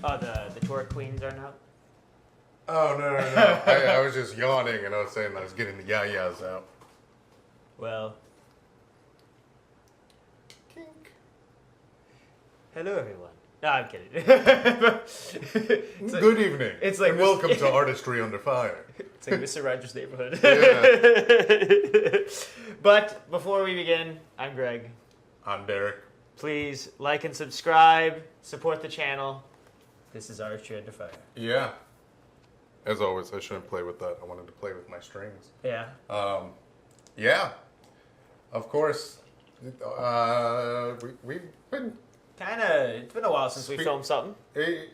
Oh, the tour queens are now? Oh, no. I was just yawning and I was saying I was getting the yah-yahs out. Well, Kink. hello everyone. No, I'm kidding. Good evening. It's like and welcome to Artistry Under Fire. It's like Mr. Rogers' Neighborhood. Yeah. But before we begin, I'm Greg. I'm Derrick. Please like and subscribe. Support the channel. This is Artistry Under Fire. Yeah. As always, I shouldn't play with that. I wanted to play with my strings. Yeah. Yeah. Of course. We've been... It's been a while since we filmed something. Eh,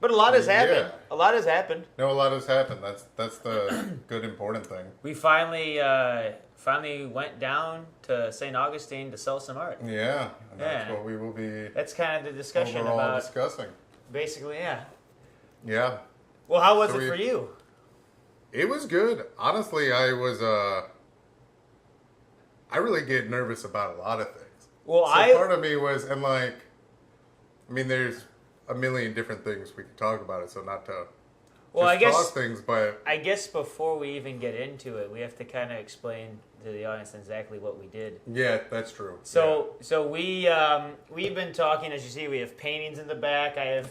But a lot has happened. Yeah. A lot has happened. no, a lot has happened. That's the good, important thing. We finally went down to St. Augustine to sell some art. Yeah. And that's Yeah. what we will be That's kind of the discussion overall about, discussing. basically, yeah. Yeah. Well, how was So it for you? It was good. Honestly, I really get nervous about a lot of things. Well, So part of me was, and like, I mean, there's a million different things we could talk about it, so not to talk things, but... I guess before we even get into it, we have to kind of explain to the audience exactly what we did. Yeah, that's true. So we've been talking, as you see, we have paintings in the back. I have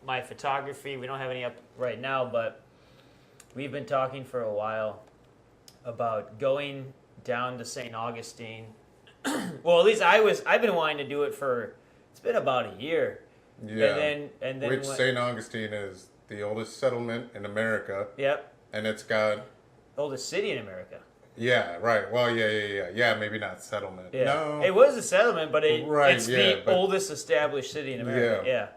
my photography. We don't have any up right now, but we've been talking for a while about going down to St. Augustine. Well, at least I've been wanting to do it it's been about a year. Yeah. And then Which St. Augustine is the oldest settlement in America. Yep. And it's got... Oldest city in America. Yeah, right. Well, yeah. Yeah, maybe not settlement. Yeah. No. It was a settlement, but Right, it's yeah, the oldest established city in America. Yeah.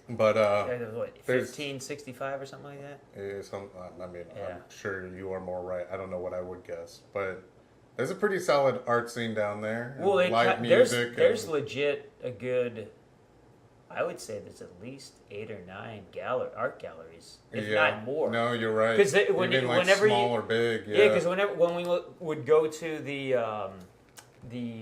But, What, there's- 1565 or something like that? I'm sure you are more right. I don't know what I would guess. But there's a pretty solid art scene down there. And Well, live music. there's and, legit a good, I would say there's at least 8 or 9 art galleries, if not more. No, you're right. 'Cause Even small or big. Yeah, because when we would go to the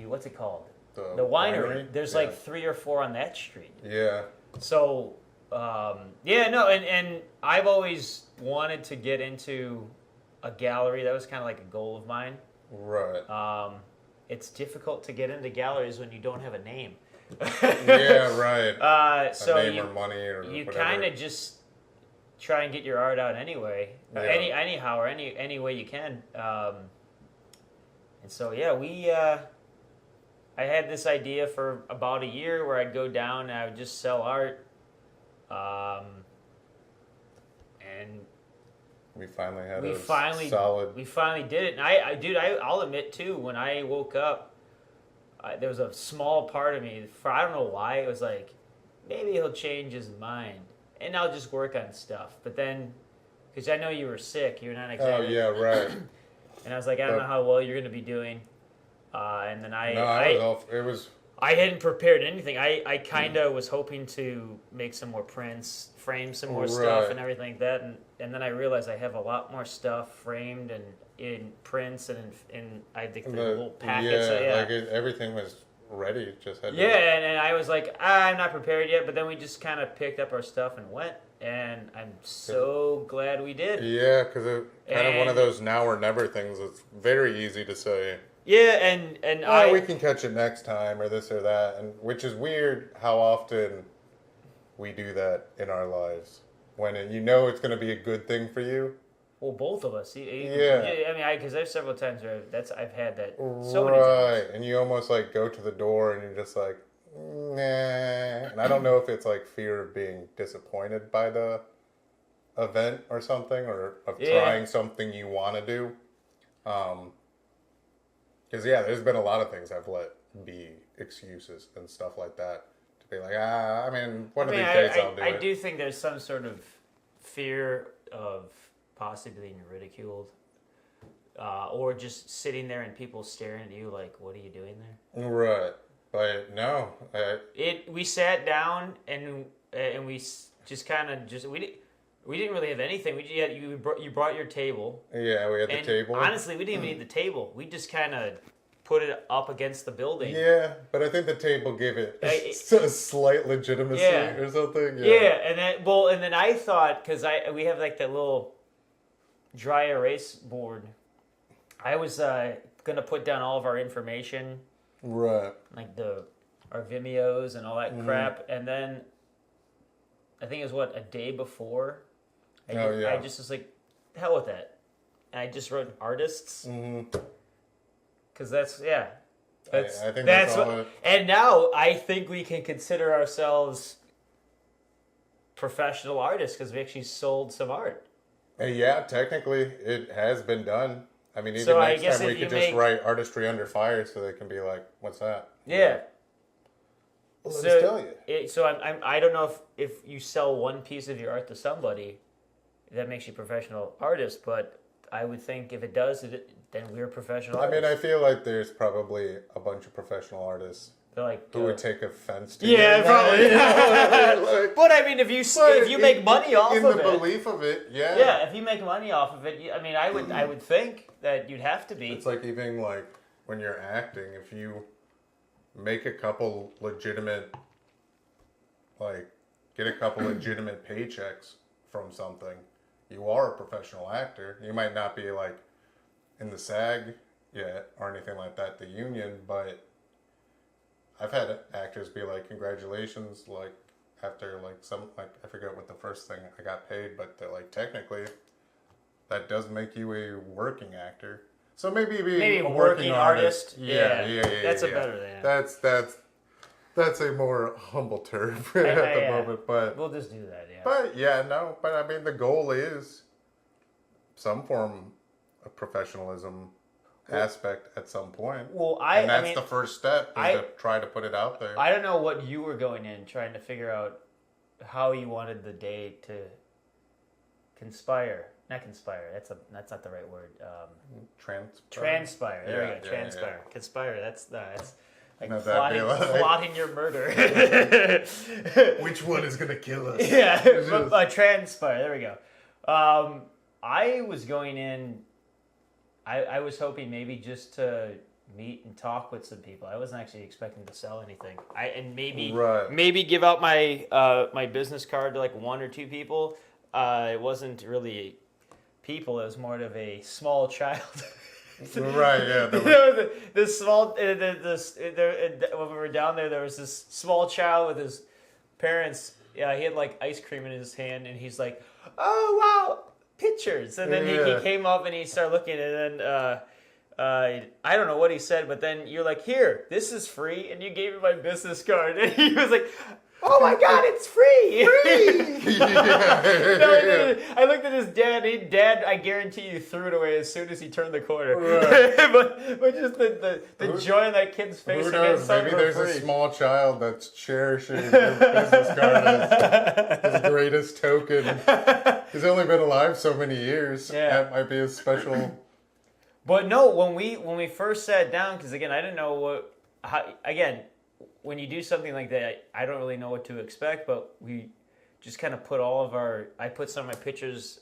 what's it called? The winery. There's like 3 or 4 on that street. Yeah. So, and I've always wanted to get into a gallery. That was kind of like a goal of mine. Right. It's difficult to get into galleries when you don't have a name. Yeah, right. So a name or money or you whatever. kind of just try and get your art out anyway, Yeah. anyhow, or any way you can. And so I had this idea for about a year where I'd go down and I would just sell art, and We finally had we finally did it. And I'll admit too, when I woke up, there was a small part of me, I don't know why, it was like, maybe he'll change his mind and I'll just work on stuff. But then, because I know you were sick, you're not exactly. Oh, yeah, right. And I was like, I don't know how well you're going to be doing. And then I hadn't prepared anything. I kind of was hoping to make some more prints, frame some more stuff and everything like that. And then I realized I have a lot more stuff framed and in prints and in I think the little packets. Everything was ready. Just had and I was like, I'm not prepared yet. But then we just kind of picked up our stuff and went. And I'm so glad we did. Yeah, because it's kind of one of those now or never things. It's very easy to say. Yeah, and we can catch it next time or this or that, and which is weird how often we do that in our lives when you know it's going to be a good thing for you. Well, both of us. Yeah. I mean, because there's several times where I've had that so many times. Right, and you almost like go to the door and you're just like, nah. And I don't know if it's like fear of being disappointed by the event or something, or of trying something you want to do. Because, there's been a lot of things I've let be excuses and stuff like that. To be like, one of these days I'll do it. I do think there's some sort of fear of possibly being ridiculed. Or just sitting there and people staring at you like, what are you doing there? Right. But, no. We sat down and we just kind of we didn't really have anything. You brought your table. Yeah, we had the table. Honestly, we didn't even need the table. We just kind of put it up against the building. Yeah, but I think the table gave it a slight legitimacy or something. Yeah, and then I thought, because we have like that little dry erase board, I was gonna put down all of our information, right? Like our Vimeos and all that crap, and then I think it was a day before. I just was like, hell with that, and I just wrote artists. Because I think that's what. And now I think we can consider ourselves professional artists because we actually sold some art. Yeah, technically it has been done. I mean, even so next time we could just write artistry under fire, so they can be like, "What's that?" Yeah. Well, let us tell you. I don't know if you sell one piece of your art to somebody, that makes you a professional artist, but I would think if it does, then we're professional artists. I mean, I feel like there's probably a bunch of professional artists who would take offense to probably. But I mean, if you make money off of it, in the belief of it, yeah, if you make money off of it, I mean, I would think that you'd have to be. It's like even like when you're acting, if you make a couple legitimate, get a couple legitimate paychecks from something, you are a professional actor. You might not be like in the SAG yet or anything like that, the union, but I've had actors be like, congratulations, like after I forget what the first thing I got paid, but they're like, technically that does make you a working actor. So maybe a working artist. Yeah. That's a better thing. That's a more humble term at the moment, but we'll just do that. Yeah. But I mean, the goal is some form of professionalism aspect at some point. And that's the first step is to try to put it out there. I don't know what you were going in trying to figure out how you wanted the day to conspire. Not conspire. That's not the right word. Transpire. There we go. Transpire. Yeah. Conspire. That's like plotting your murder. Which one is gonna kill us? Yeah. Transpire. There we go. I was going in. I was hoping maybe just to meet and talk with some people. I wasn't actually expecting to sell anything. Maybe give out my my business card to like one or two people. It wasn't really people. It was more of a small child. Right. Yeah. When we were down there was this small child with his parents. Yeah, he had like ice cream in his hand, and he's like, "Oh wow, pictures!" And then he came up and he started looking, and then I don't know what he said, but then you're like, "Here, this is free," and you gave him my business card, and he was like, "Oh my God, it's free!" I looked at his dad. Dad, I guarantee you, threw it away as soon as he turned the corner. Right. but just the joy on that kid's face. Who knows? Maybe there's a small child that's cherishing your business card as his greatest token. He's only been alive so many years. Yeah. That might be a special. But no, when we first sat down, because again, I didn't know when you do something like that, I don't really know what to expect, but we just kind of put I put some of my pictures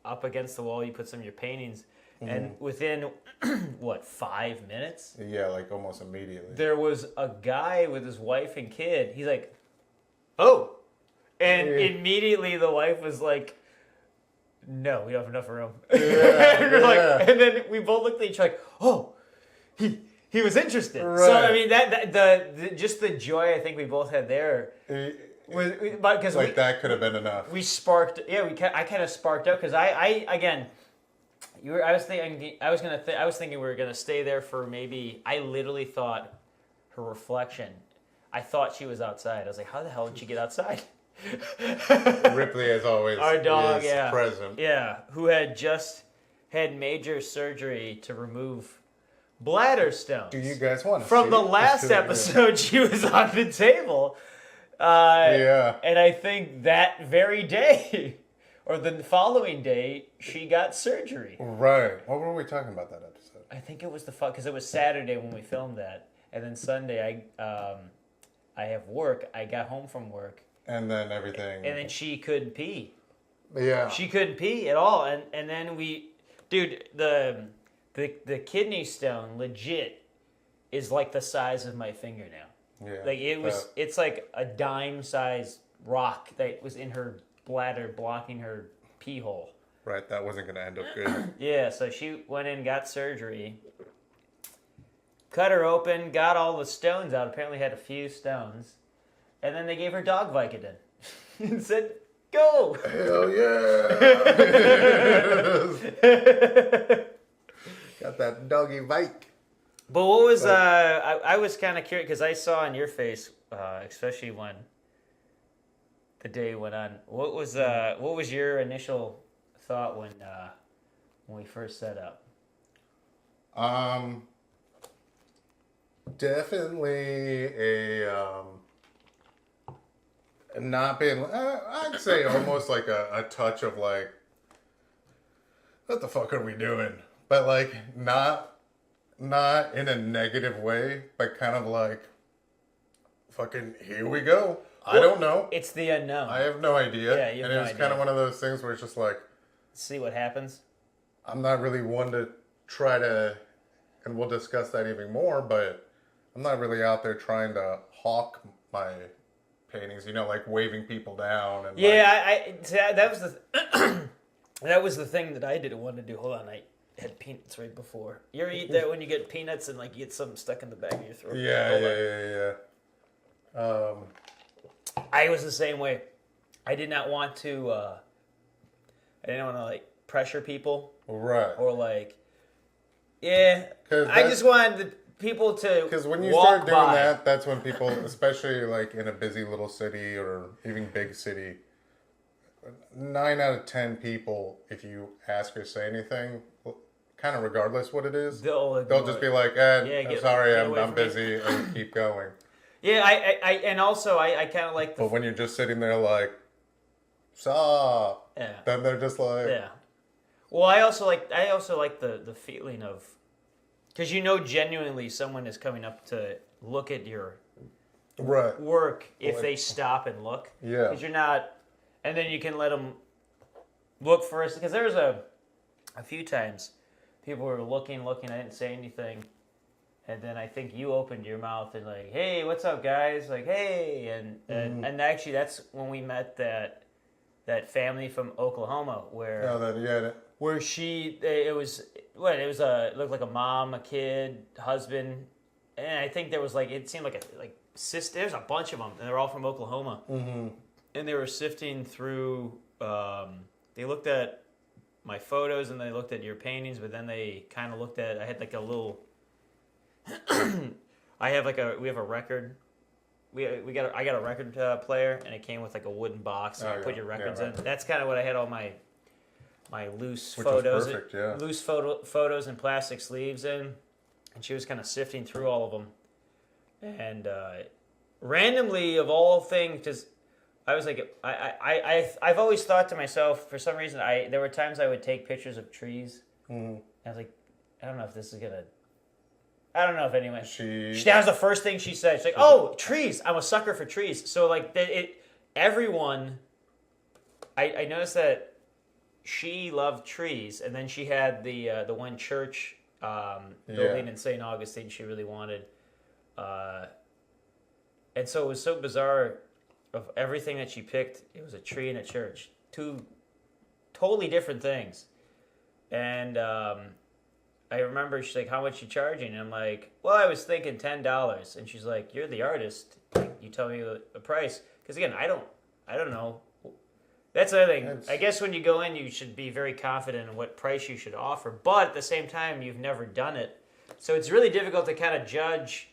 up against the wall, you put some of your paintings, and within, 5 minutes? Yeah, like almost immediately. There was a guy with his wife and kid. He's like, "Oh!" And immediately the wife was like, "No, we don't have enough room." And then we both looked at each other like, "Oh, he was interested." Right. So I mean that just the joy I think we both had there was because that could have been enough. We sparked. Yeah, I kind of sparked out because I was thinking we were gonna stay there for maybe. I literally thought her reflection. I thought she was outside. I was like, how the hell did she get outside? Ripley, as always, our dog, is present. Yeah, who had just had major surgery to remove bladder stones. Do you guys want to from the last episode? She was on the table. And I think that very day, or the following day, she got surgery. Right. What were we talking about that episode? I think it was because it was Saturday when we filmed that, and then Sunday I have work. I got home from work. And then everything. And then she couldn't pee. Yeah. She couldn't pee at all, and then the kidney stone legit is like the size of my fingernail. Yeah. Like it's like a dime-sized rock that was in her bladder blocking her pee hole. Right, that wasn't going to end up good. Yeah, so she went in, got surgery, cut her open, got all the stones out. Apparently had a few stones. And then they gave her dog Vicodin and said, go! Hell yeah! Got that doggy bike. But what was, I was kind of curious, because I saw on your face, especially when the day went on, what was your initial thought when we first set up? Definitely a not being. I'd say almost like a touch of like, what the fuck are we doing? But like not in a negative way, but kind of like, fucking here we go. I don't know. It's the unknown. I have no idea. Yeah, you have and no it was idea. kind of one of those things where it's just like, See what happens. I'm not really one to try to, and we'll discuss that even more, but I'm not really out there trying to hawk my paintings, like waving people down. And Yeah, that was the that was the thing that I didn't want to do. Hold on, I had peanuts right before. You ever eat that when you get peanuts and like you get something stuck in the back of your throat? Yeah. I was the same way. I did not want to. I didn't want to like pressure people. Right. Or like, yeah. I just wanted the people to. Because when you walk start doing by. that, that's when people, especially like in a busy little city or even big city, 9 out of 10 people, if you ask or say anything, kind of regardless what it is, they'll just be like, I'm sorry, I'm busy, and keep going. Yeah, and also I kind of like the. But when you're just sitting there like, stop, then they're just like, yeah. Well, I also like the feeling of, because genuinely someone is coming up to look at your work if they stop and look. Yeah. Because you're not, and then you can let them look first. Because there was a few times people were looking. I didn't say anything. And then I think you opened your mouth and like, hey, what's up, guys? Like, hey, and actually that's when we met that family from Oklahoma where it looked like a mom, a kid, husband, and I think there was like it seemed like a sister. There's a bunch of them, and they're all from Oklahoma, and they were sifting through. They looked at my photos and they looked at your paintings, but then they kind of looked at. I had like a little. We have a record. I got a record player, and it came with like a wooden box, and you put your records in. That's kind of what I had all my loose photos, photos and plastic sleeves in, and she was kind of sifting through all of them, and randomly of all things, because I was like, I've always thought to myself, for some reason, there were times I would take pictures of trees, and I was like, I don't know if this is gonna. I don't know if anyone. That was the first thing she said. She's like, "Oh, trees! I'm a sucker for trees." So like, everyone. I noticed that she loved trees, and then she had the one church building in St. Augustine she really wanted, and so it was so bizarre. Of everything that she picked, it was a tree and a church, 2 totally different things, and. I remember she's like, how much you charging? And I'm like, well, I was thinking $10. And she's like, you're the artist. You tell me the price. Because again, I don't know. That's the other thing. I guess when you go in, you should be very confident in what price you should offer. But at the same time, you've never done it. So it's really difficult to kind of judge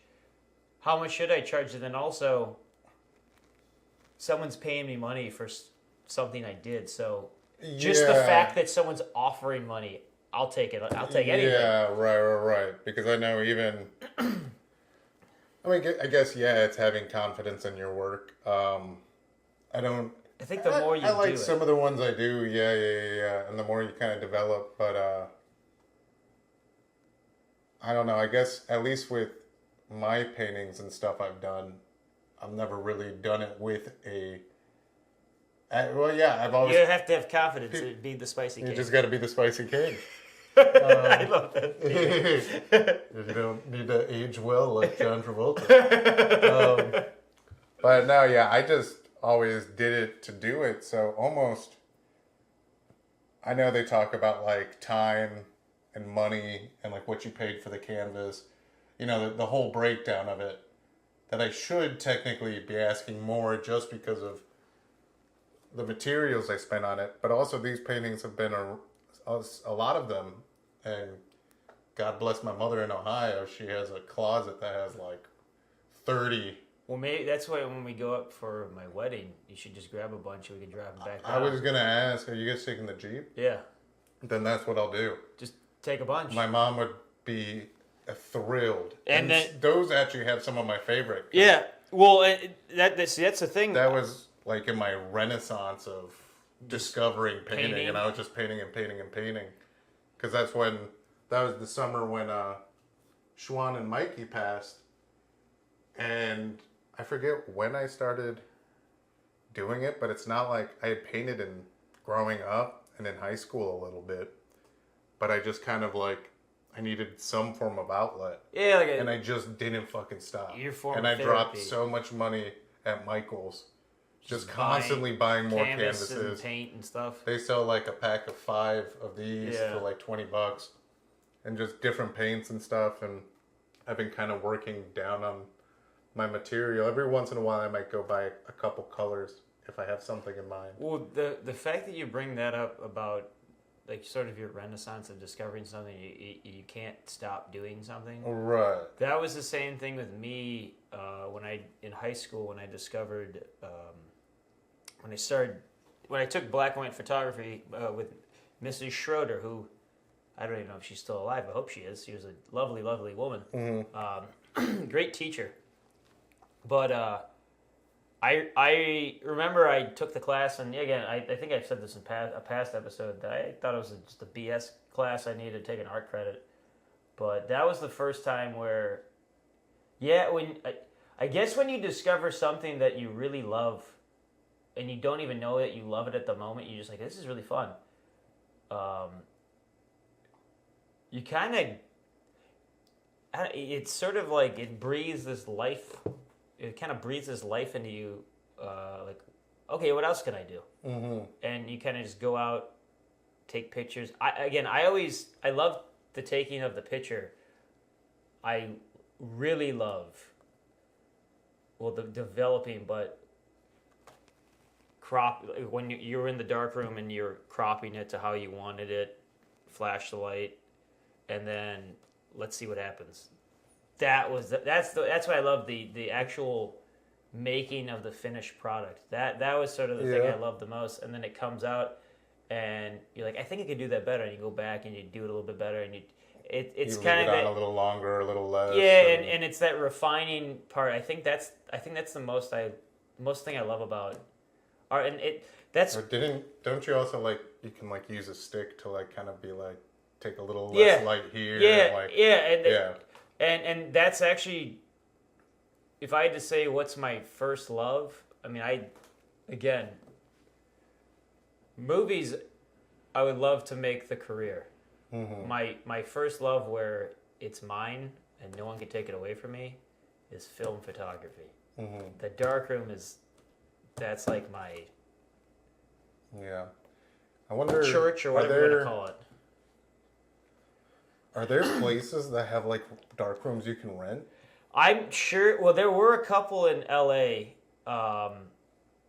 how much should I charge. And then also, someone's paying me money for something I did. So just the fact that someone's offering money, I'll take it. I'll take anything. Yeah, right. Because I know even... I guess, it's having confidence in your work. I think the more you do it... I like some of the ones I do, yeah. And the more you kind of develop, but... I don't know. I guess, at least with my paintings and stuff I've done, I've never really done it with a... I've always... You have to have confidence to be the spicy king. You just got to be the spicy king. I love that. You don't need to age well like John Travolta. But no, yeah, I just always did it to do it. So almost, I know they talk about like time and money and like what you paid for the canvas, you know, the whole breakdown of it, that I should technically be asking more just because of the materials I spent on it. But also these paintings have been a lot of them, and God bless my mother in Ohio, she has a closet that has like 30. Well, maybe that's why when we go up for my wedding, you should just grab a bunch and we can drive them back down. I was going to ask, are you guys taking the Jeep? Yeah. Then that's what I'll do. Just take a bunch. My mom would be thrilled. And then, those actually have some of my favorite. Yeah. Well, that's the thing. That was like in my renaissance of discovering painting. And I was just painting and painting and painting. Because that was the summer when Schwan and Mikey passed. And I forget when I started doing it, but it's not like I had painted in growing up and in high school a little bit. But I just kind of like, I needed some form of outlet. Yeah, and I just didn't fucking stop. Your form and of I therapy. dropped so much money at Michael's. Just constantly buying more canvases. And paint and stuff. They sell like a pack of 5 of these for like $20. And just different paints and stuff. And I've been kind of working down on my material. Every once in a while I might go buy a couple colors if I have something in mind. Well, the fact that you bring that up about like sort of your renaissance of discovering something, you can't stop doing something. Right. That was the same thing with me in high school when I discovered when I took black and white photography with Mrs. Schroeder, who I don't even know if she's still alive. I hope she is. She was a lovely, lovely woman. Mm-hmm. Great teacher. But I remember I took the class, and again, I think I've said this in a past episode, that I thought it was just a BS class. I needed to take an art credit. But that was the first time where, I guess when you discover something that you really love, and you don't even know that you love it at the moment, you're just like, this is really fun. You kind of, it's sort of like it breathes this life. It kind of breathes this life into you, like, okay, what else can I do? Mm-hmm. And you kind of just go out, take pictures. I love the taking of the picture. I really love, the developing, but when you're in the dark room and you're cropping it to how you wanted it, flash the light, and then let's see what happens. That's why I love the actual making of the finished product. That was sort of the thing I loved the most. And then it comes out, and you're like, I think I could do that better. And you go back and you do it a little bit better, and it's kind of that, a little longer, a little less. Yeah, and it's that refining part. I think that's the most thing I love about art, and that's. Or don't you also like you can like use a stick to like kind of be like take a little less light here. And that's actually, if I had to say what's my first love, I mean, movies, I would love to make the career. Mm-hmm. My first love where it's mine and no one can take it away from me is film photography. Mm-hmm. The darkroom that's like my... Yeah. I wonder... church or whatever you want to call it. Are there places that have like dark rooms you can rent? I'm sure. Well, there were a couple in LA,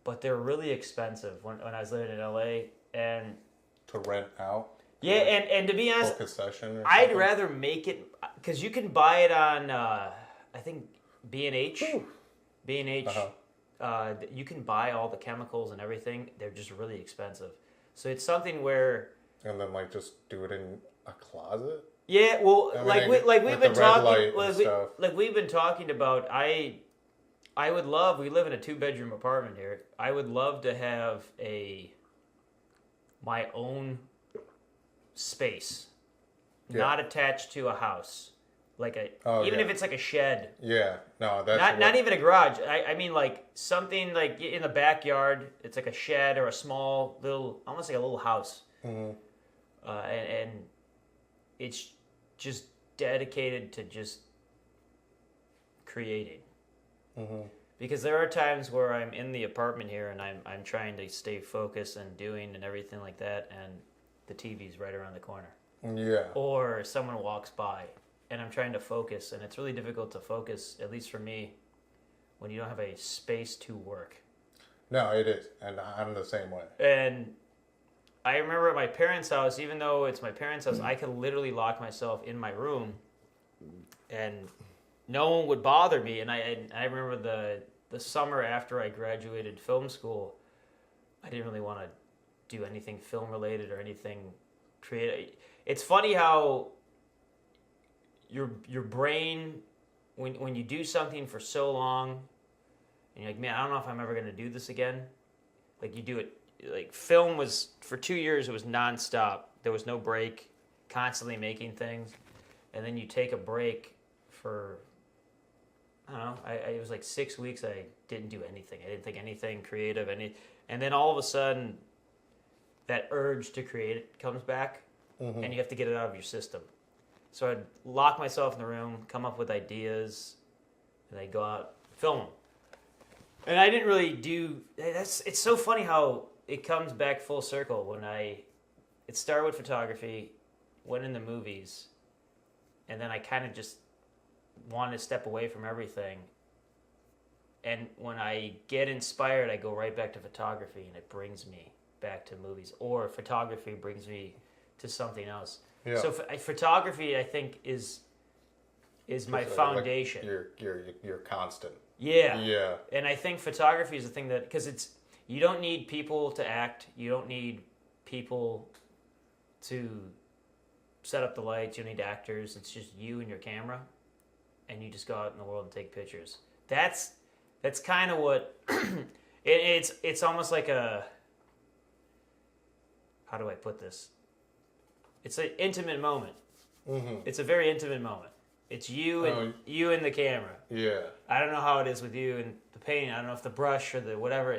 but they're really expensive when I was living in LA. And to rent out. Yeah, and to be honest, concession. I'd rather make it because you can buy it on I think B&H. B&H. Uh-huh. You can buy all the chemicals and everything. They're just really expensive. So it's something where. And then like just do it in a closet. Yeah, well, we've been talking about. I would love. We live in a 2-bedroom apartment here. I would love to have my own space, not attached to a house, if it's like a shed. Yeah, no, that's not even a garage. I mean like something like in the backyard. It's like a shed or a small little, almost like a little house, and it's just dedicated to just creating. Mm-hmm. Because there are times where I'm in the apartment here and I'm trying to stay focused and doing and everything like that, and the TV's right around the corner. Yeah. Or someone walks by and I'm trying to focus, and it's really difficult to focus, at least for me, when you don't have a space to work. No, it is, and I'm the same way. And I remember at my parents' house, even though it's my parents' house, I could literally lock myself in my room and no one would bother me. And I remember the summer after I graduated film school, I didn't really want to do anything film related or anything creative. It's funny how your brain, when you do something for so long, and you're like, man, I don't know if I'm ever going to do this again. Like, you do it, like, film was, for 2 years, it was nonstop. There was no break, constantly making things. And then you take a break for, I don't know, it was like 6 weeks I didn't do anything. I didn't think anything creative. And then all of a sudden, that urge to create it comes back, and you have to get it out of your system. So I'd lock myself in the room, come up with ideas, and I'd go out, film them. And I didn't really do. It's so funny how it comes back full circle. When it started with photography, went into movies, and then I kind of just wanted to step away from everything. And when I get inspired, I go right back to photography, and it brings me back to movies. Or photography brings me to something else. Yeah. So photography, I think, is my foundation. Like you're constant. Yeah. Yeah. And I think photography is the thing that, because you don't need people to act. You don't need people to set up the lights. You don't need actors. It's just you and your camera, and you just go out in the world and take pictures. That's kind of what it's almost like a, how do I put this? It's an intimate moment. Mm-hmm. It's a very intimate moment. It's you and you and the camera. Yeah. I don't know how it is with you and the painting. I don't know if the brush or the whatever.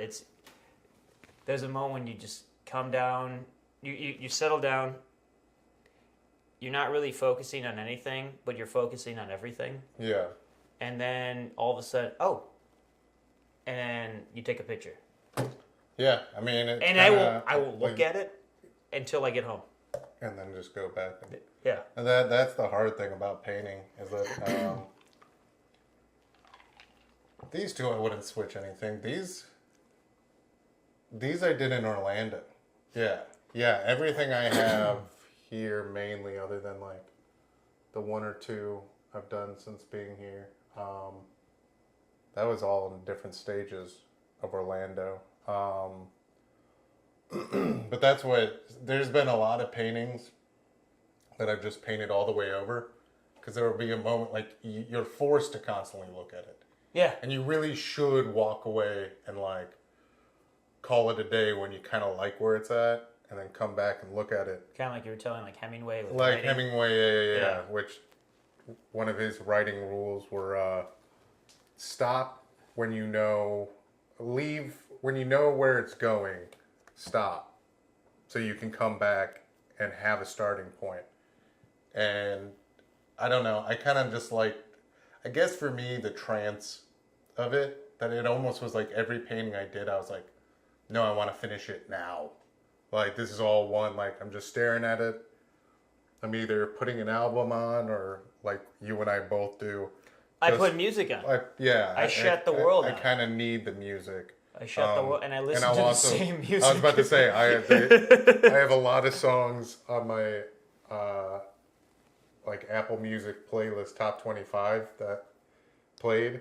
There's a moment when you just come down. You settle down. You're not really focusing on anything, but you're focusing on everything. Yeah. And then all of a sudden, and then you take a picture. Yeah, I mean, and I will look at it until I get home. And then just go back. Yeah. And that's the hard thing about painting, is that these two I wouldn't switch anything. These I did in Orlando. Yeah. Yeah, everything I have here mainly, other than like the one or two I've done since being here, that was all in different stages of Orlando. But that's there's been a lot of paintings that I've just painted all the way over, because there will be a moment like you're forced to constantly look at it. Yeah. And you really should walk away and like call it a day when you kind of like where it's at, and then come back and look at it. Kind of like you were telling like Hemingway. With like writing. Hemingway, yeah. Which one of his writing rules were stop when you know, leave when you know where it's going, stop, so you can come back and have a starting point. And I don't know, I kind of just like, I guess for me, the trance of it, that it almost was like every painting I did, I was like, no, I want to finish it now. Like, this is all one, like, I'm just staring at it. I'm either putting an album on, or like you and I both do. I put music on. I shut the world I out. kind of need the music. I shut the world, and I listen to the same music. I was about to say, I have a lot of songs on my like Apple Music playlist, top 25 that played.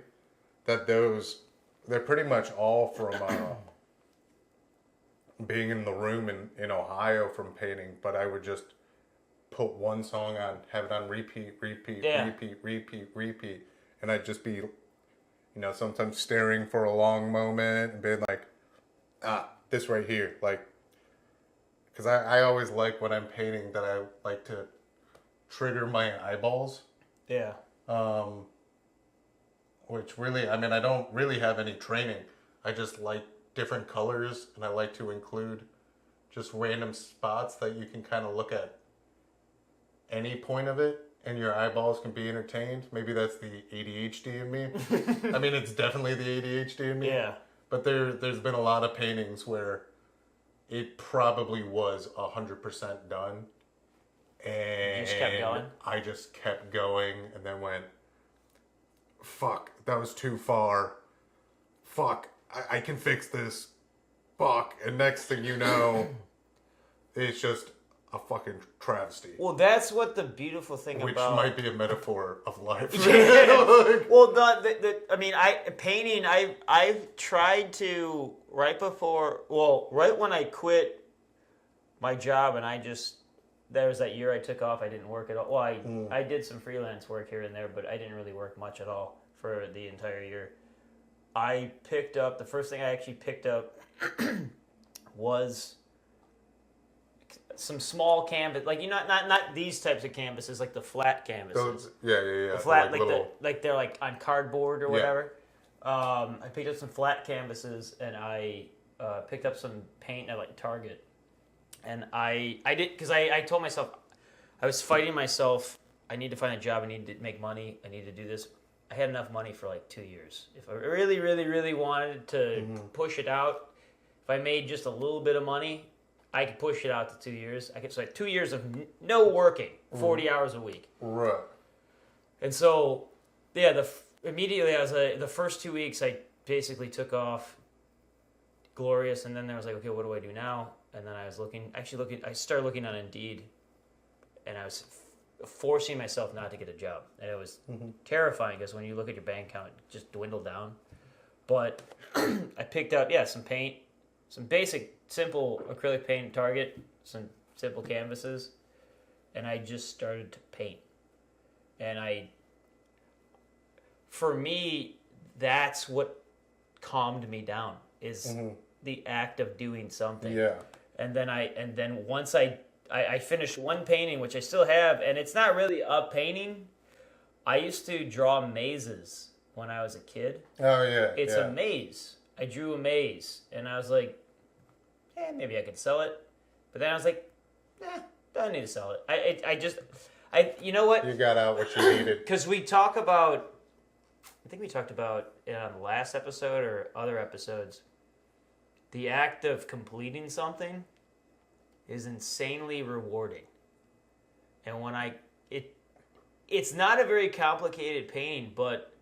They're pretty much all from being in the room in Ohio from painting. But I would just put one song on, have it on repeat, and I'd just be, sometimes staring for a long moment and being like, this right here, like, because I always like when I'm painting that I like to trigger my eyeballs. Yeah. Which really, I mean, I don't really have any training. I just like different colors, and I like to include just random spots that you can kind of look at any point of it and your eyeballs can be entertained. Maybe that's the ADHD in me. I mean, it's definitely the ADHD in me. Yeah. But there's been a lot of paintings where it probably was 100% done. And You just kept going? I just kept going and then went, fuck, that was too far. Fuck, I can fix this. Fuck. And next thing you know, it's just a fucking travesty. Well, that's what the beautiful thing Which about... might be a metaphor of life. Well, painting, I tried to, right when I quit my job and there was that year I took off, I didn't work at all. Well, I did some freelance work here and there, but I didn't really work much at all for the entire year. The first thing I actually picked up was some small canvas, like not these types of canvases, like the flat canvases. Yeah. The flat, like they're like on cardboard or whatever. I picked up some flat canvases and I picked up some paint at like Target, and I did because I told myself, I was fighting myself. I need to find a job. I need to make money. I need to do this. I had enough money for like 2 years. If I really, really, really wanted to push it out, if I made just a little bit of money, I could push it out to 2 years. So 2 years of no working, 40 hours a week. Right. And so, yeah, immediately I was the first 2 weeks I basically took off glorious, and then I was like, okay, what do I do now? And then I was I started looking on Indeed, and I was forcing myself not to get a job. And it was terrifying because when you look at your bank account, it just dwindled down. But I picked up, some paint, some basic, simple acrylic paint at Target, some simple canvases, and I just started to paint. And for me, that's what calmed me down, is the act of doing something. Yeah. And then once I finished one painting, which I still have, and it's not really a painting. I used to draw mazes when I was a kid. Oh, yeah. It's a maze. I drew a maze, and I was like, maybe I could sell it. But then I was like, don't need to sell it. You know what? You got out what you needed. Because we talk about, I think we talked about it on the last episode or other episodes, the act of completing something is insanely rewarding. And when it's not a very complicated painting, but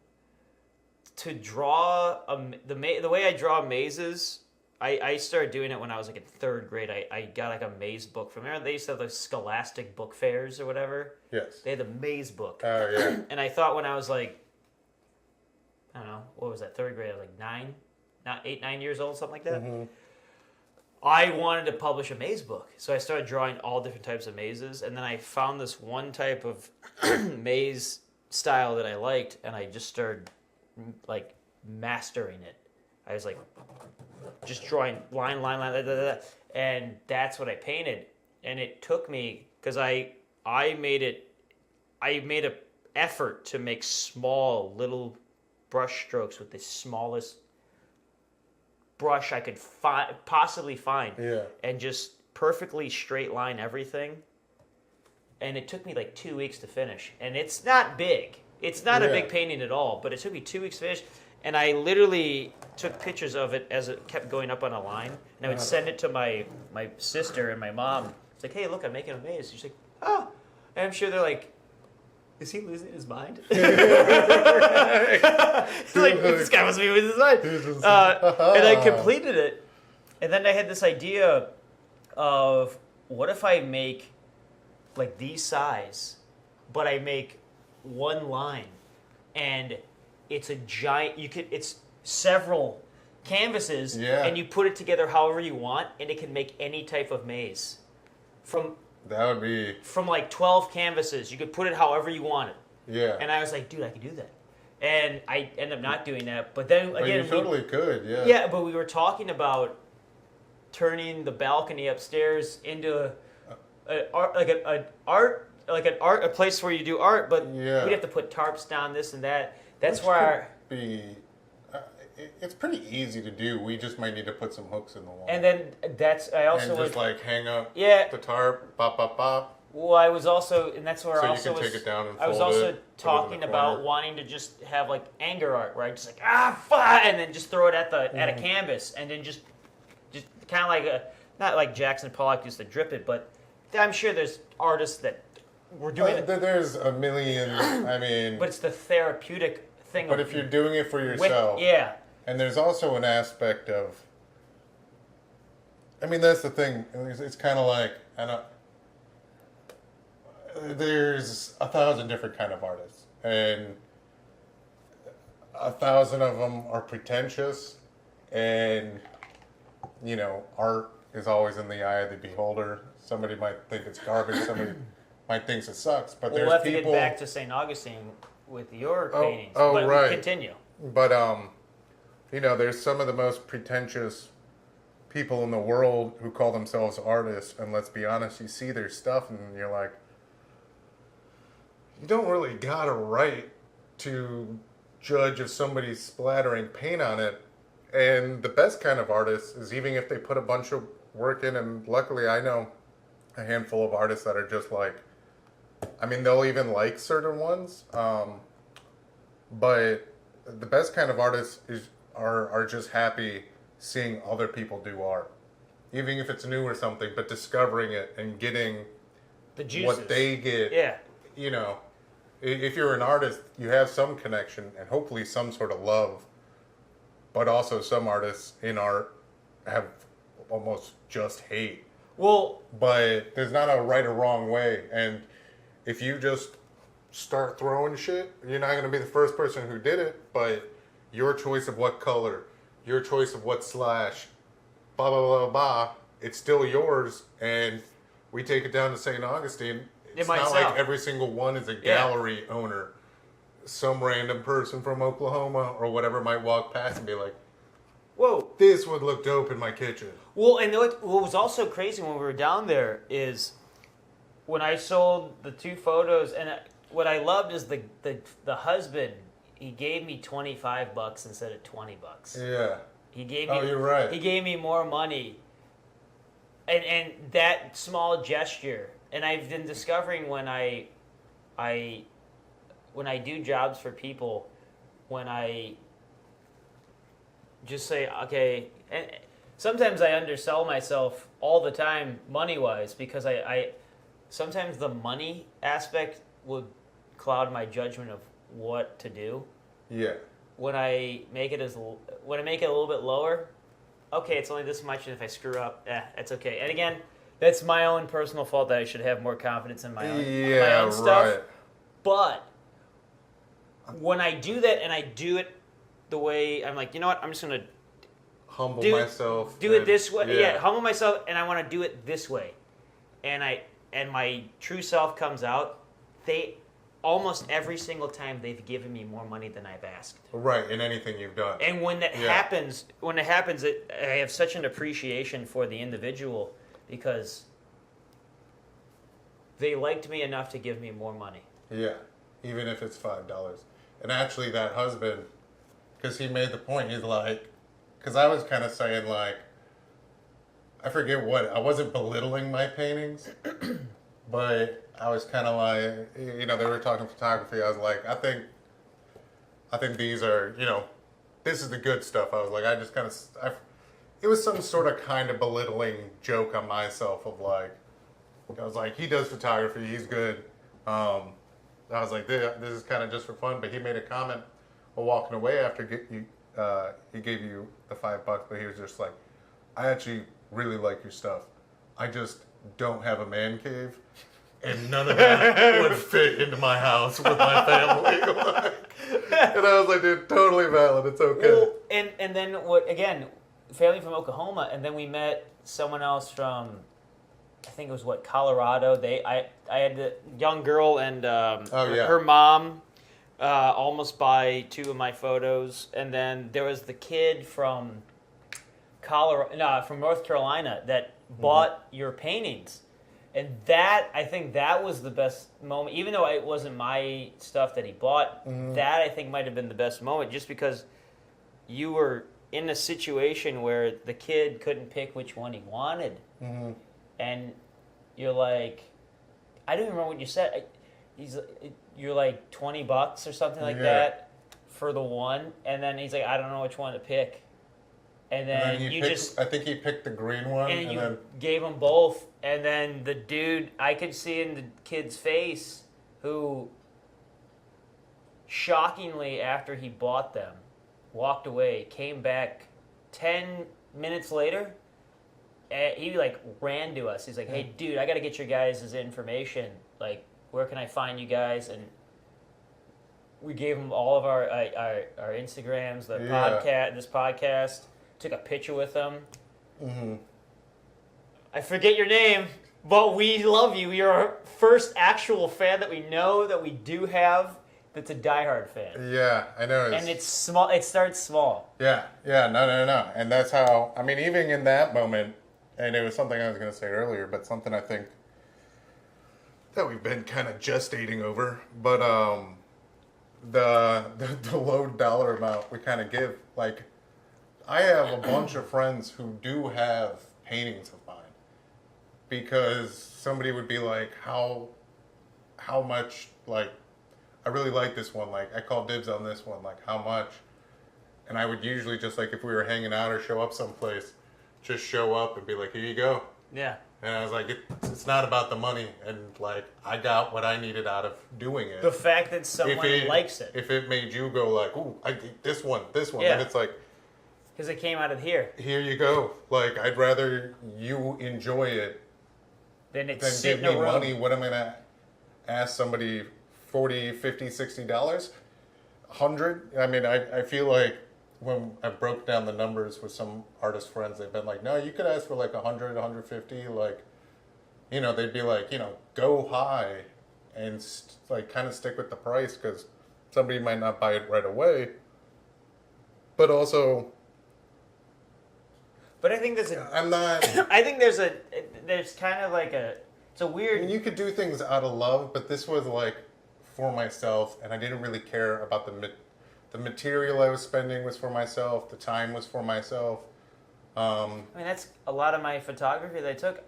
to draw the way I draw mazes, I started doing it when I was like in third grade. I got like a maze book from there. They used to have the Scholastic book fairs or whatever. Yes. They had the maze book. Oh, yeah. And I thought when I was like, I don't know, what was that, third grade? I was like 8, 9 years old, something like that. I wanted to publish a maze book. So I started drawing all different types of mazes. And then I found this one type of maze style that I liked. And I just started like mastering it. I was like just drawing line, and that's what I painted. And it took me, because I made an effort to make small little brush strokes with the smallest brush I could possibly find, and just perfectly straight line everything. And it took me like 2 weeks to finish. And it's not big. It's not a big painting at all, but it took me 2 weeks to finish. And I literally took pictures of it as it kept going up on a line. And I would send it to my sister and my mom. It's like, hey, look, I'm making a maze. She's like, oh. And I'm sure they're like, is he losing his mind? Like, this guy must be losing his mind. And I completed it. And then I had this idea of, what if I make like these size, but I make one line, and it's a giant, it's several canvases, and you put it together however you want, and it can make any type of maze. That would be... From like 12 canvases, you could put it however you wanted. Yeah. And I was like, dude, I could do that. And I ended up not doing that. But then again... But you totally could, yeah. Yeah, but we were talking about turning the balcony upstairs into a place where you do art, but we'd have to put tarps down, this and that. That's where it's pretty easy to do. We just might need to put some hooks in the wall. And then I also just like hang up the tarp, bop, bop, bop. Well, I was also, and that's where So I you also can was. take it down and I was fold also it, put it in the talking about corner. wanting to just have like anger art, where I just like fuck, and then just throw it at the at a canvas, and then just kind of like not like Jackson Pollock used to drip it, but I'm sure there's artists that were doing it. There's a million. I mean, But it's the therapeutic thing. but if you're doing it for yourself, yeah. and there's also an aspect of. I mean, that's the thing. It's kind of like there's 1,000 different kind of artists, and 1,000 of them are pretentious, and art is always in the eye of the beholder. Somebody might think it's garbage. Somebody might think it sucks. But We'll there's have to people. get back to St. Augustine with your paintings. Oh, but right. Continue. But there's some of the most pretentious people in the world who call themselves artists, and let's be honest, you see their stuff, and you're like, you don't really got a right to judge if somebody's splattering paint on it. And the best kind of artist is even if they put a bunch of work in, and luckily I know a handful of artists that are just like, I mean, they'll even like certain ones, but the best kind of artists are just happy seeing other people do art, even if it's new or something, but discovering it and getting The juices. what they get. Yeah. If you're an artist, you have some connection and hopefully some sort of love, but also some artists in art have almost just hate. Well, But there's not a right or wrong way, and if you just start throwing shit, you're not going to be the first person who did it, but your choice of what color, your choice of what slash, blah, blah, blah, blah, it's still yours, and we take it down to St. Augustine. It's might not sell. like every single one is a gallery owner. Some random person from Oklahoma or whatever might walk past and be like, whoa. this would look dope in my kitchen. Well, and what was also crazy when we were down there is when I sold the 2 photos, and what I loved is the husband. He gave me $25 instead of $20. Yeah. He gave me. Oh, you're right. He gave me more money. And that small gesture, and I've been discovering when I do jobs for people, when I just say, okay, and sometimes I undersell myself all the time money-wise because I sometimes the money aspect would cloud my judgment of what to do. Yeah. When I make it a little bit lower, okay, it's only this much, and if I screw up, that's okay. And again, that's my own personal fault that I should have more confidence in my own stuff. Right. But when I do that and I do it the way I'm like, you know what, I'm just gonna Humble do myself. it this way. Yeah, humble myself, and I want to do it this way. And my true self comes out. They almost every single time they've given me more money than I've asked. Right, in anything you've done. And when that happens, I have such an appreciation for the individual because they liked me enough to give me more money. Yeah, even if it's $5. And actually, that husband, because he made the point, he's like, because I was kind of saying like, I forget what, I wasn't belittling my paintings, but I was kind of like, they were talking photography. I was like, I think these are, this is the good stuff. I was like, I just kind of, it was some sort of kind of belittling joke on myself of like, I was like, he does photography, he's good. I was like, this is kind of just for fun. But he made a comment while walking away after he gave you the $5, but he was just like, I actually really like your stuff. I just don't have a man cave. And none of that would fit into my house with my family. And I was like, dude, totally valid. It's okay. Well, and then family from Oklahoma, and then we met someone else from, I think it was Colorado. I had the young girl and her mom almost buy 2 of my photos, and then there was the kid from from North Carolina that bought your paintings. And I think that was the best moment, even though it wasn't my stuff that he bought, that I think might have been the best moment, just because you were in a situation where the kid couldn't pick which one he wanted. And you're like, I don't remember what you said. You're like $20 or something like Yeah. that for the one, and then he's like, I don't know which one to pick, and then you just. I think he picked the green one, And you then gave them both, and then the dude, I could see in the kid's face, who, shockingly, after he bought them, walked away, came back 10 minutes later, and he like ran to us. He's like, "Hey, dude, I got to get your guys' information. Like, where can I find you guys?" And we gave him all of our Instagrams, the podcast. Took a picture with them. Mm-hmm. I forget your name, but we love you. You're our first actual fan that we know that we do have that's a diehard fan. Yeah, I know. And it's small. It starts small. Yeah, no. And that's how, I mean, even in that moment, and it was something I was going to say earlier, but something I think that we've been kind of gestating over, but the low dollar amount we kind of give, like, I have a bunch of friends who do have paintings of mine because somebody would be like, how much, like, I really like this one, like, I call dibs on this one, like, how much? And I would usually just, like, if we were hanging out or show up someplace, just show up and be like, here you go. Yeah. And I was like, it's not about the money, and, like, I got what I needed out of doing it. The fact that someone likes it. If it made you go like, ooh, I get this one, Yeah. then it's like, because it came out of here. here you go. Like, I'd rather you enjoy it Then it's than sitting give me around. money. What am I going to ask somebody, $40, $50, $60? $100? I mean, I feel like when I broke down the numbers with some artist friends, they've been like, no, you could ask for like 100, 150. Like, you know, they'd be like, you know, go high and like kind of stick with the price because somebody might not buy it right away. But also, But I think there's a. I'm not. I think there's kind of like a. It's a I weird. mean, you could do things out of love, but this was like for myself, and I didn't really care about the material I was spending was for myself. The time was for myself. I mean, that's a lot of my photography that I took.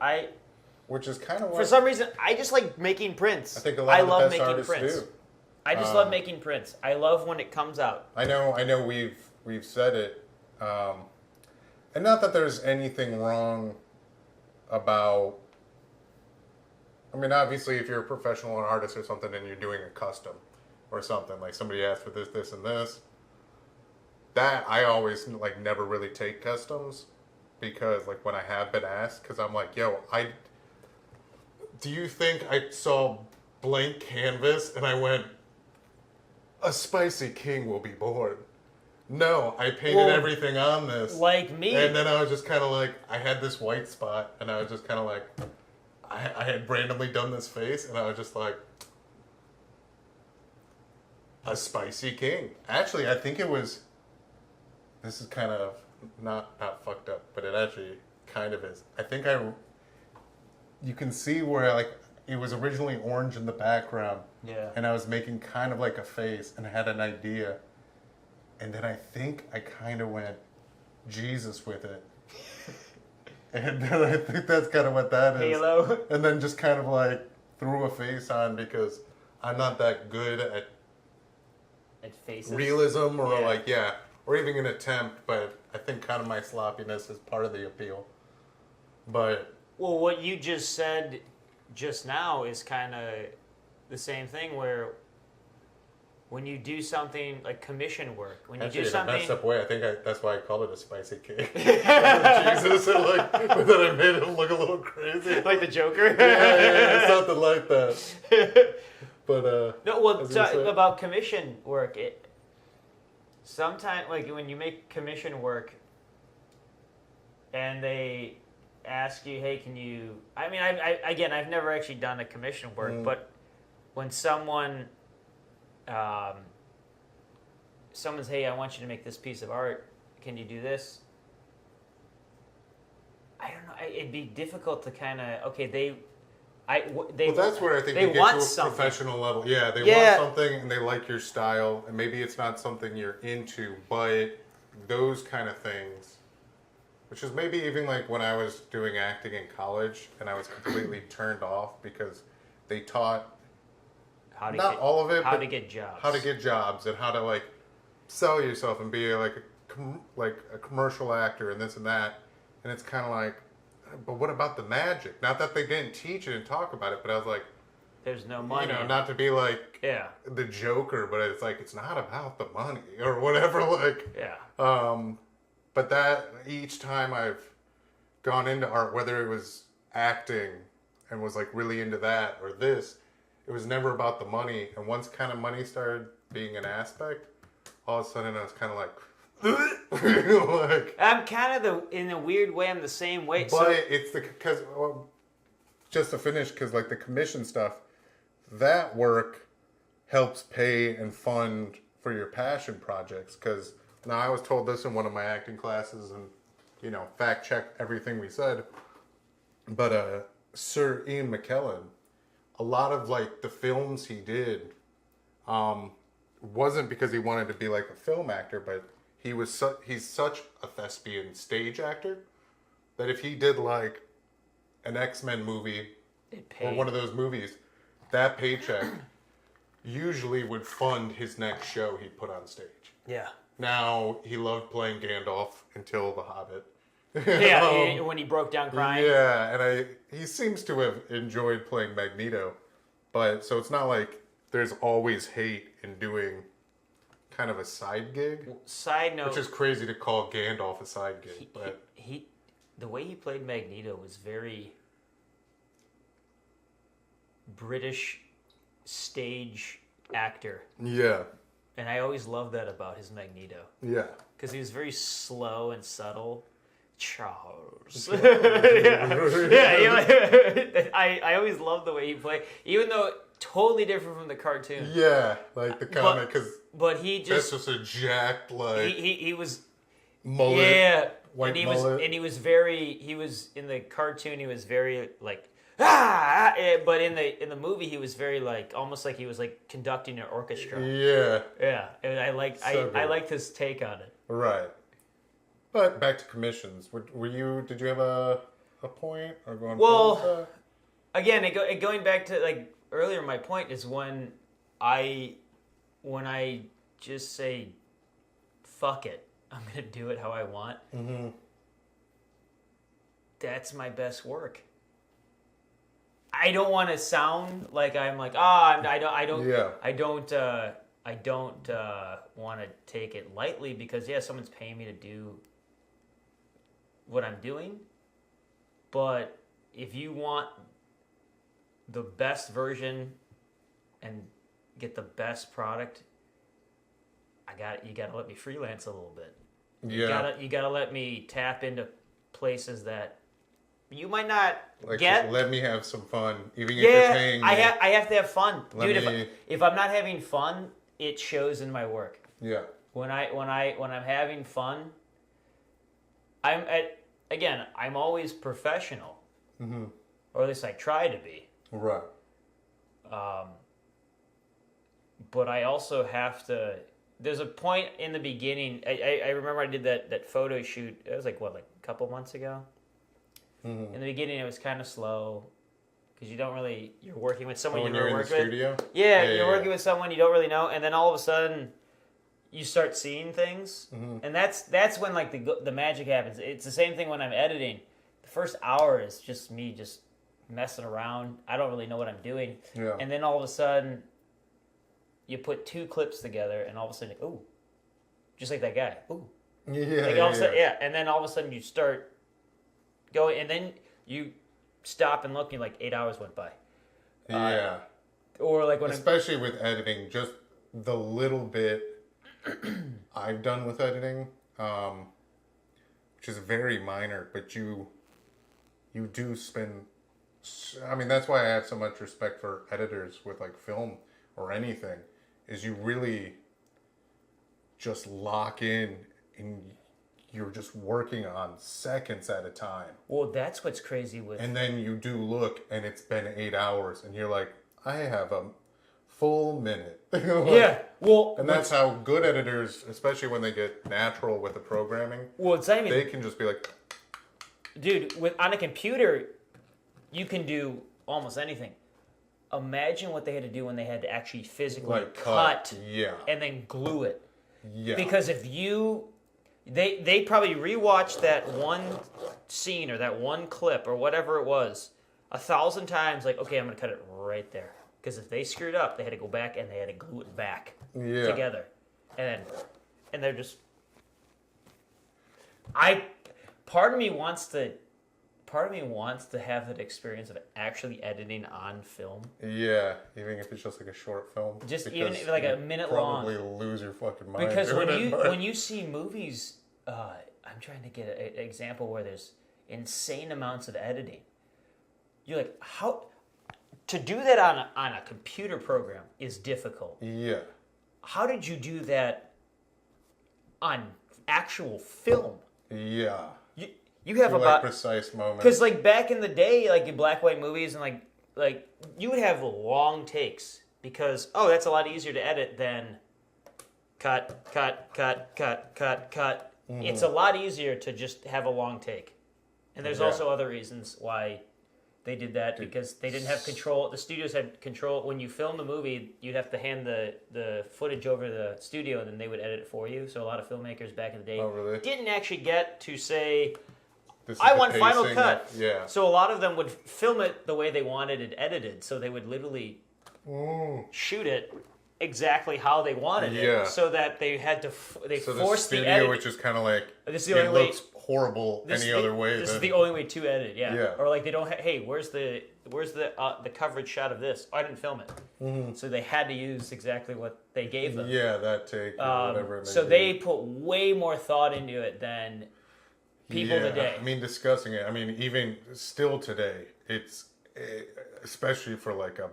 Which is kind of what, For some reason, I just like making prints. I think a lot of the love best making artists prints. do. I just love making prints. I love when it comes out. I know. We've said it, and not that there's anything wrong about. I mean, obviously, if you're a professional artist or something, and you're doing a custom or something, like somebody asked for this, this, and this. That I always like never really take customs because like when I have been asked, because I'm like, yo, do you think I saw blank canvas and I went, a spicy king will be born? No, I painted everything on this. Like me. And then I was just kind of like, I had this white spot, and I was just kind of like, I had randomly done this face, and I was just like, a spicy king. Actually, I think it was, this is kind of not fucked up, but it actually kind of is. I think you can see where like it was originally orange in the background. Yeah. And I was making kind of like a face, and I had an idea. And then I think I kind of went Jesus with it. And then I think that's kind of what that is. Halo. And then just kind of like threw a face on because I'm not that good at faces. realism or or even an attempt, but I think kind of my sloppiness is part of the appeal. But Well, what you just said just now is kind of the same thing where when you do something like commission work, when you actually, do in a something... messed up way, I think that's why I called it a spicy cake. Jesus, and like, but then I made it look a little crazy. Like the Joker? Yeah, something like that. But, no, well, as you said- about commission work, sometimes, like, when you make commission work and they ask you, hey, can you... I mean, again, I've never actually done a commission work, but when someone's, hey, I want you to make this piece of art, can you do this? I don't know. It'd be difficult to kind of, well, that's where I think they you get want to a something. professional level. Yeah, they Yeah. want something and they like your style, and maybe it's not something you're into, but those kind of things, which is maybe even like when I was doing acting in college and I was completely turned off because they taught How to not get, all of it, how but to get jobs. how to get jobs and how to like sell yourself and be like a commercial actor and this and that. And it's kind of like, but what about the magic? Not that they didn't teach it and talk about it, but I was like, There's no money. not to be like Yeah. the Joker, but it's like it's not about the money or whatever. Like, Yeah. but that each time I've gone into art, whether it was acting and was like really into that or this, it was never about the money. And once kind of money started being an aspect, all of a sudden I was kind of like, like, I'm kind of in a weird way. I'm the same way. but So it's because just to finish, because like the commission stuff, that work helps pay and fund for your passion projects. Because now I was told this in one of my acting classes, and fact check everything we said. But Sir Ian McKellen, a lot of like the films he did, wasn't because he wanted to be like a film actor, but he's such a thespian stage actor that if he did like an X-Men movie or one of those movies, that paycheck usually would fund his next show he put on stage. yeah. Now, he loved playing Gandalf until The Hobbit. Yeah, when he broke down crying. Yeah, and he seems to have enjoyed playing Magneto. But, so it's not like there's always hate in doing kind of a side gig. Side note. Which is crazy to call Gandalf a side gig. But the way he played Magneto was very British stage actor. yeah. And I always loved that about his Magneto. Yeah. Because he was very slow and subtle. Charles. yeah. I always loved the way he played. Even though totally different from the cartoon. Yeah, like the comic. But he just... That's just a jacked, like... He was... mullet. Yeah. White and he mullet. was in the cartoon, he was very like but in the movie he was very like almost like he was like conducting an orchestra. Yeah. And I liked his take on it. Right. But back to commissions. Did you have a point or going forward with that? Again, going back to like earlier, my point is when I just say fuck it, I'm gonna do it how I want. Mm-hmm. That's my best work. I don't want to sound like I'm like I don't want to take it lightly because someone's paying me to do what I'm doing. But if you want the best version and get the best product, you gotta let me freelance a little bit. Yeah. You gotta let me tap into places that you might not Like, get. let me have some fun, even if you're paying me. I have to have fun, dude. Me... If I'm not having fun, it shows in my work. Yeah. When I'm having fun, I'm always professional, mm-hmm. or at least I try to be. Right. But I also have to. There's a point in the beginning. I remember I did that photo shoot. It was like a couple months ago. Mm-hmm. In the beginning, it was kind of slow because you're working with someone when you've never you're in worked the with. studio? Yeah, you're working with someone you don't really know, and then all of a sudden, you start seeing things, mm-hmm. and that's when like the magic happens. It's the same thing when I'm editing. The first hour is just me just messing around. I don't really know what I'm doing, and then all of a sudden, you put two clips together, and all of a sudden, ooh, just like that guy, ooh, all of a sudden, and then all of a sudden you start going, and then you stop and look, and you're like 8 hours went by. Yeah. Or like when especially with editing, just the little bit I've done with editing, which is very minor, but you do spend. I mean, that's why I have so much respect for editors with like film or anything. Is you really just lock in and you're just working on seconds at a time. Well, that's what's crazy with... And then you do look, and it's been 8 hours, and you're like, I have a full minute. Yeah, well... And that's how good editors, especially when they get natural with the programming, it's not even... they can just be like... Dude, on a computer, you can do almost anything. imagine what they had to do when they had to actually physically Like cut Yeah. and then glue it. Yeah. Because if they probably rewatched that one scene or that one clip or whatever it was 1,000 times. Like, okay, I'm gonna cut it right there. Because if they screwed up, they had to go back and they had to glue it back together, and they're just. Part of me wants to have that experience of actually editing on film. Yeah, even if it's just like a short film. Just even if like a minute probably long. lose your fucking mind. Because when you see movies, I'm trying to get an example where there's insane amounts of editing. You're like, how to do that on a computer program is difficult. Yeah. How did you do that on actual film? Yeah. You have like about precise moments. because like back in the day, like in black and white movies, and like you would have long takes because that's a lot easier to edit than cut. Mm-hmm. It's a lot easier to just have a long take, and there's also other reasons why they did that because they didn't have control. The studios had control. When you film the movie, you'd have to hand the footage over to the studio, and then they would edit it for you. So a lot of filmmakers back in the day didn't actually get to say, I want final cut. So a lot of them would film it the way they wanted it edited. So they would literally shoot it exactly how they wanted it, so that they had to forced the edit, which is kind of like this is the only way. Looks horrible any other way. This is the only way to edit, Or like they don't. Hey, where's the coverage shot of this? I didn't film it, so they had to use exactly what they gave them. Yeah, that take or whatever. So they put way more thought into it than people today. I mean, discussing it. I mean, even still today, it's especially for like a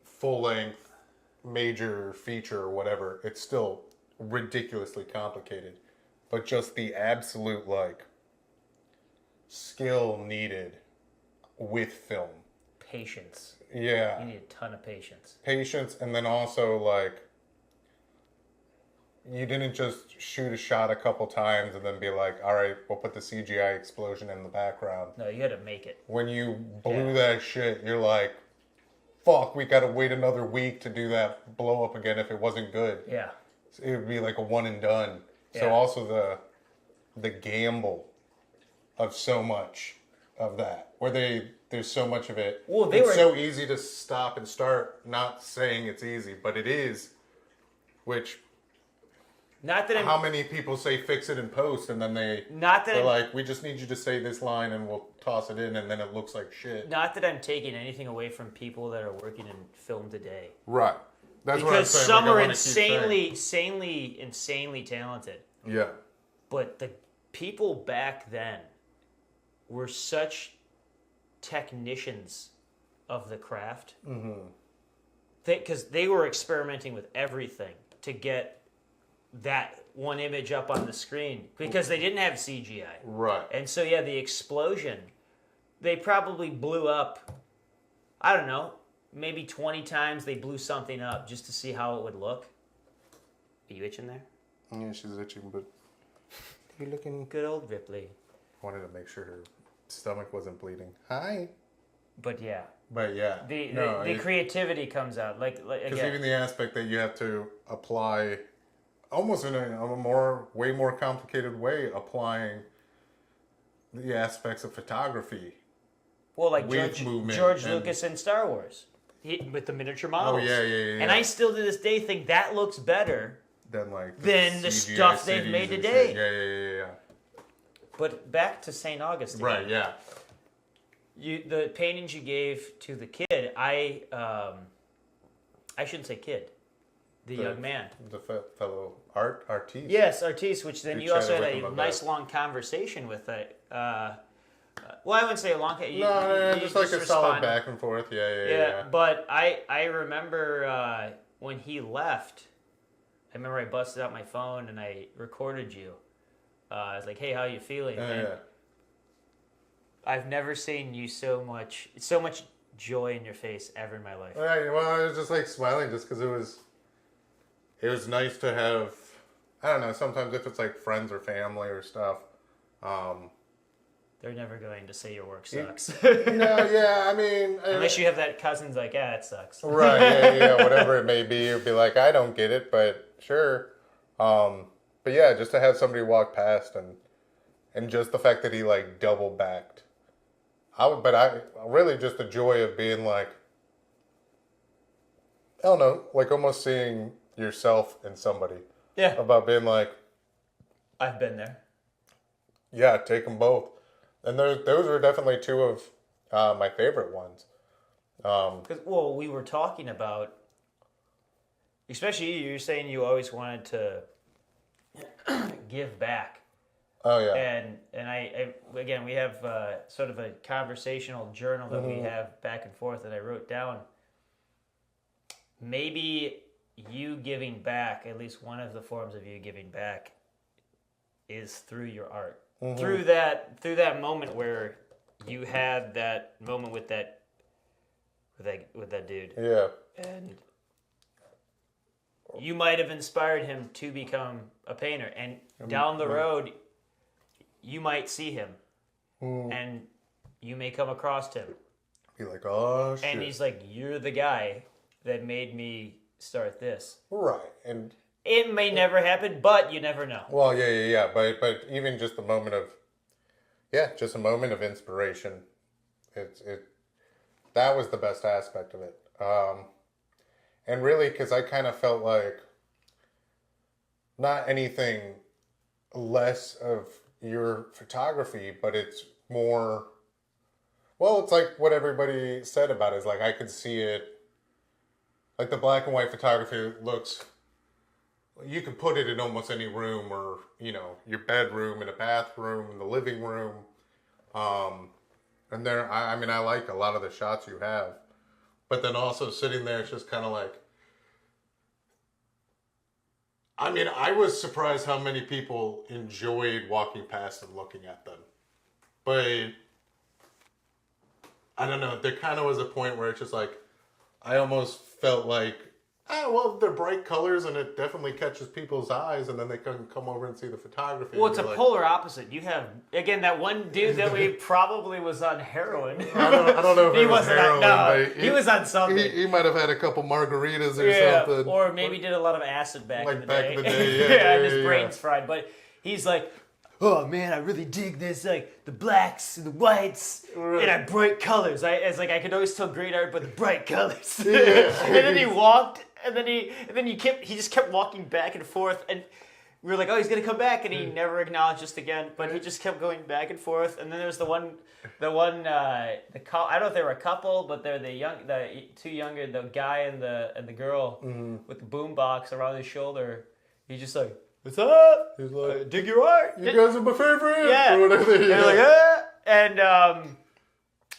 full length major feature or whatever. It's still ridiculously complicated. But just the absolute, like, skill needed with film. Patience. Yeah. You need a ton of patience. Patience, and then also, like, you didn't just shoot a shot a couple times and then be like, all right, we'll put the CGI explosion in the background. No, you had to make it. When you blew that shit, you're like, fuck, we gotta wait another week to do that blow up again if it wasn't good. Yeah. It would be like a one and done. So Yeah. also the gamble of so much of that, where there's so much of it. Well, it's so easy to stop and start. Not saying it's easy, but it is. Which, not that how many people say fix it in post, and then they're like, we just need you to say this line, and we'll toss it in, and then it looks like shit. Not that I'm taking anything away from people that are working in film today. Right. That's because what I'm saying. some are insanely talented. Yeah. But the people back then were such technicians of the craft. Because they were experimenting with everything to get that one image up on the screen. Because they didn't have CGI. Right. And so, the explosion, they probably blew up, I don't know, maybe 20 times they blew something up just to see how it would look. Are you itching there? Yeah, she's itching, but you're looking good. Old Ripley. Wanted to make sure her stomach wasn't bleeding. Hi. But yeah. The creativity comes out because even the aspect that you have to apply, almost in a way more complicated way, applying the aspects of photography. Well, like George Lucas in Star Wars. With the miniature models. Oh, yeah. And I still to this day think that looks better than the stuff they've made today. Yeah. But back to St. Augustine. Right, yeah. The paintings you gave to the kid, I shouldn't say kid, the young man. The fellow artiste. Yes, artiste, which then you also had a nice long conversation with well, I wouldn't say a long. Just like a solid back and forth. Yeah. But I remember when he left. I remember I busted out my phone and I recorded you. I was like, "Hey, how you feeling?" I've never seen you so much joy in your face ever in my life. Right. Well, I was just like smiling just because it was nice to have. I don't know. Sometimes if it's like friends or family or stuff. they're never going to say your work sucks. No, yeah, I mean... Unless you have that cousin's like, yeah, it sucks. Right, yeah, whatever it may be. You'd be like, I don't get it, but sure. But yeah, just to have somebody walk past and just the fact that he, like, double backed. But really just the joy of being like, I don't know, like almost seeing yourself in somebody. Yeah. About being like... I've been there. Yeah, take them both. And those were definitely two of my favorite ones. Well, we were talking about, especially you're saying you always wanted to give back. Oh, yeah. And I again, we have sort of a conversational journal that we have back and forth, and I wrote down maybe you giving back, at least one of the forms of you giving back, is through your art. Through that moment where you had that moment with that dude. Yeah. And you might have inspired him to become a painter. And down the road, you might see him. And you may come across him. Be like, oh, shit. And he's like, you're the guy that made me start this. Right. And it may never happen, but you never know. well, yeah. But even just a moment of, just a moment of inspiration. That was the best aspect of it. And really, because I kind of felt like not anything less of your photography, but it's more, well, it's like what everybody said about it, is like I could see it, like the black and white photography looks, you could put it in almost any room, or, you know, your bedroom, in a bathroom, in the living room. And there, I mean, I like a lot of the shots you have. But then also sitting there, it's just kind of like, I mean, I was surprised how many people enjoyed walking past and looking at them. But I don't know, there kind of was a point where it's just like, I almost felt like, well, they're bright colors and it definitely catches people's eyes, and then they can come over and see the photography. Well, it's a polar opposite. You have, again, that one dude that we probably was on heroin. I don't know if he was heroin, but he was on something. He might have had a couple margaritas or something. Or maybe did a lot of acid back in the day. in the day, and his brain's fried. But he's like, oh man, I really dig this, like the blacks and the whites and our bright colors. It's like I could always tell great art by the bright colors. And then he walked, and then he just kept walking back and forth, and we were like, oh, he's gonna come back, and he never acknowledged us again. But he just kept going back and forth. And then there's the one, I don't know if they were a couple, but they're the two younger, the guy and the girl with the boom box around his shoulder. He's just like, what's up? He's like, dig your art. You guys are my favorite. Yeah. Or whatever. And they're like, ah. And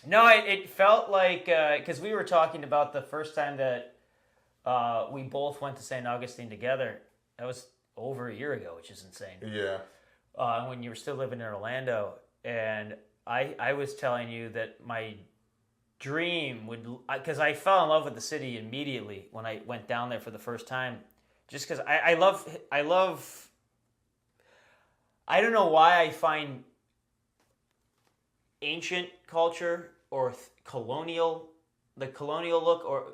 no, it felt like, because we were talking about the first time that we both went to St. Augustine together. That was over a year ago, which is insane. Yeah. When you were still living in Orlando. And I was telling you that my dream would, because I fell in love with the city immediately when I went down there for the first time. Just because I love, I don't know why I find ancient culture or the colonial look, or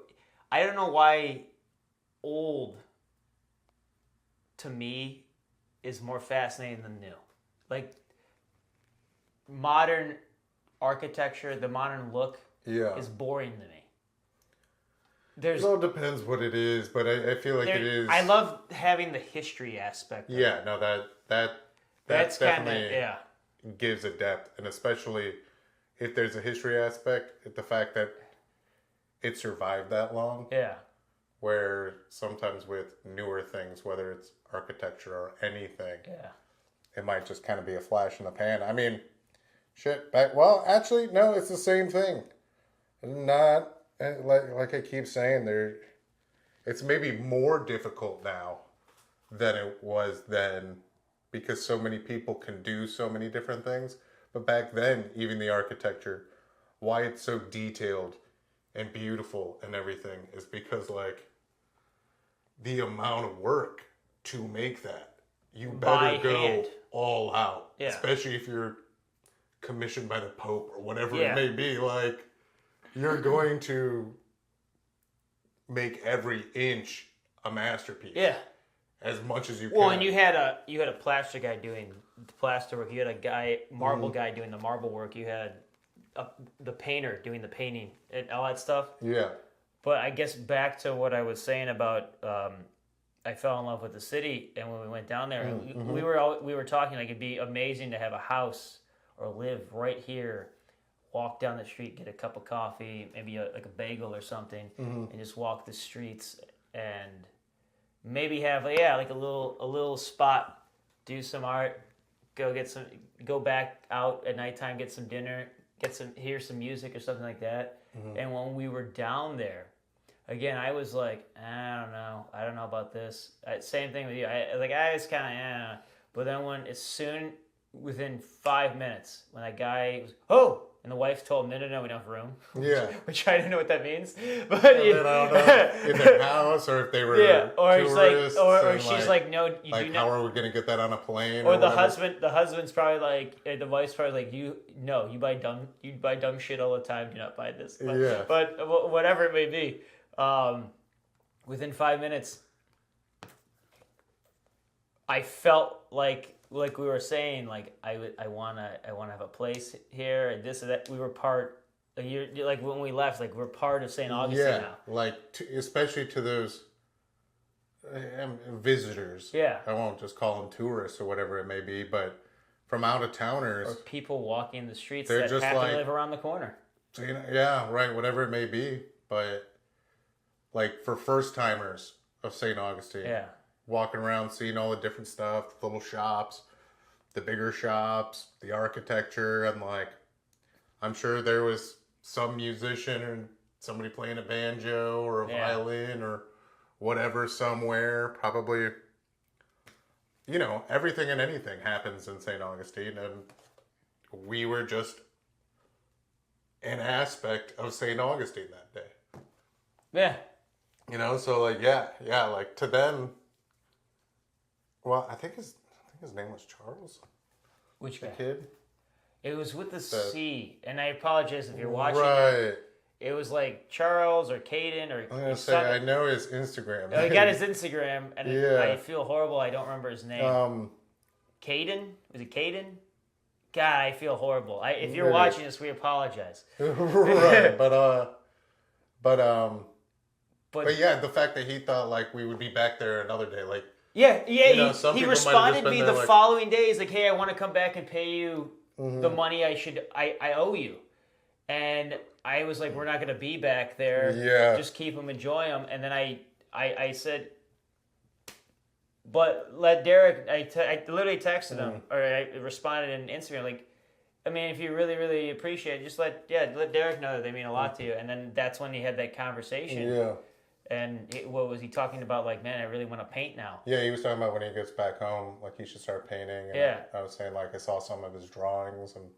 I don't know why old to me is more fascinating than new. Like modern architecture, the modern look is boring to me. It all depends what it is, but I feel like it is. I love having the history aspect. Yeah, no, that's definitely gives a depth, and especially if there's a history aspect, the fact that it survived that long. Yeah. Where sometimes with newer things, whether it's architecture or anything, it might just kind of be a flash in the pan. I mean, well, actually, no, it's the same thing. Not. Like I keep saying, it's maybe more difficult now than it was then, because so many people can do so many different things. But back then, even the architecture, why it's so detailed and beautiful and everything is because, like, the amount of work to make that, you better go all out. Yeah. Especially if you're commissioned by the Pope or whatever Yeah. it may be. Like, you're going to make every inch a masterpiece. Yeah. As much as you can. Well, and you had a plaster guy doing the plaster work. You had a marble guy doing the marble work. You had the painter doing the painting and all that stuff. Yeah. But I guess back to what I was saying about I fell in love with the city, and when we went down there, we were talking like it'd be amazing to have a house or live right here, walk down the street, get a cup of coffee, maybe like a bagel or something, and just walk the streets and maybe have like a little spot, do some art, go back out at nighttime, get some dinner, hear some music or something like that. And when we were down there, again, I was like, I don't know about this. Same thing with you. I was kind of, but then within 5 minutes, when that guy was, and the wife told him, no, we don't have room. Yeah. Which I don't know what that means. But I don't know in their house or if they were tourists. Or she's like, no, you do not. How are we going to get that on a plane? Or the husband's probably like, the wife's probably like, you buy dumb shit all the time. Do not buy this. But whatever it may be, within 5 minutes, I felt like we were saying, like I wanna have a place here and this and that. We were part. Like when we left, like we're part of St. Augustine now. Like especially to those visitors. Yeah, I won't just call them tourists or whatever it may be, but from out of towners or people walking the streets that just happen to live around the corner. So, right, whatever it may be, but like for first timers of St. Augustine. Yeah. Walking around, seeing all the different stuff, the little shops, the bigger shops, the architecture, and like, I'm sure there was some musician or somebody playing a banjo or a violin or whatever somewhere. Probably, everything and anything happens in St. Augustine, and we were just an aspect of St. Augustine that day. Yeah. So like, like to them. Well, I think his name was Charles. Which guy? The kid? It was with the C, and I apologize if you're watching. Right. It was like Charles or Caden or. I'm gonna say I know his Instagram. I got his Instagram, and Yeah. I feel horrible. I don't remember his name. Caden? Was it Caden? God, I feel horrible. If you're watching this, we apologize. Right, but yeah, the fact that he thought like we would be back there another day, like. Yeah. Some he people responded might have me just the been there, following day. He's like, "Hey, I want to come back and pay you the money I owe you," and I was like, "We're not going to be back there. Yeah, just keep them, enjoy them." And then I said, "But let Derrick." I literally texted him or I responded in Instagram like, I mean, if you really really appreciate it, just let Derrick know that they mean a lot to you. And then that's when he had that conversation. Yeah. And what was he talking about? Like, man, I really want to paint now. Yeah, he was talking about when he gets back home, like he should start painting. And I was saying like I saw some of his drawings, and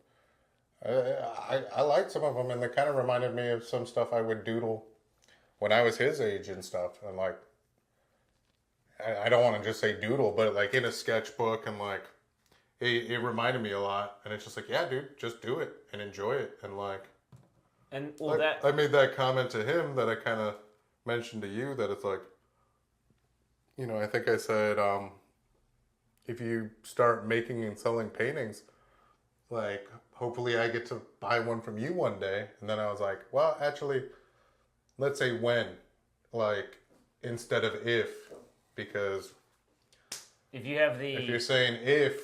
I liked some of them, and they kind of reminded me of some stuff I would doodle when I was his age and stuff. And like, I don't want to just say doodle, but like in a sketchbook, and like it reminded me a lot. And it's just like, yeah, dude, just do it and enjoy it, and like. And well, I made that comment to him that I kind of mentioned to you that it's like, I think I said, if you start making and selling paintings, like, hopefully I get to buy one from you one day. And then I was like, well, actually, let's say when, like, instead of if, because if you're saying if,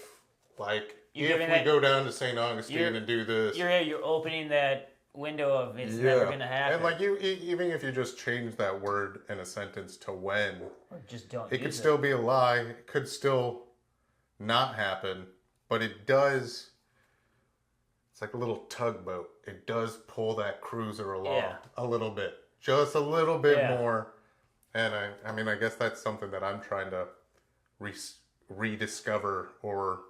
like, if we go down to St. Augustine and do this. You're opening that window of it's never going to happen. And like even if you just change that word in a sentence to when, or just don't. It could still be a lie. It could still not happen, but it does. It's like a little tugboat. It does pull that cruiser along a little bit, just a little bit more. And I mean, I guess that's something that I'm trying to rediscover or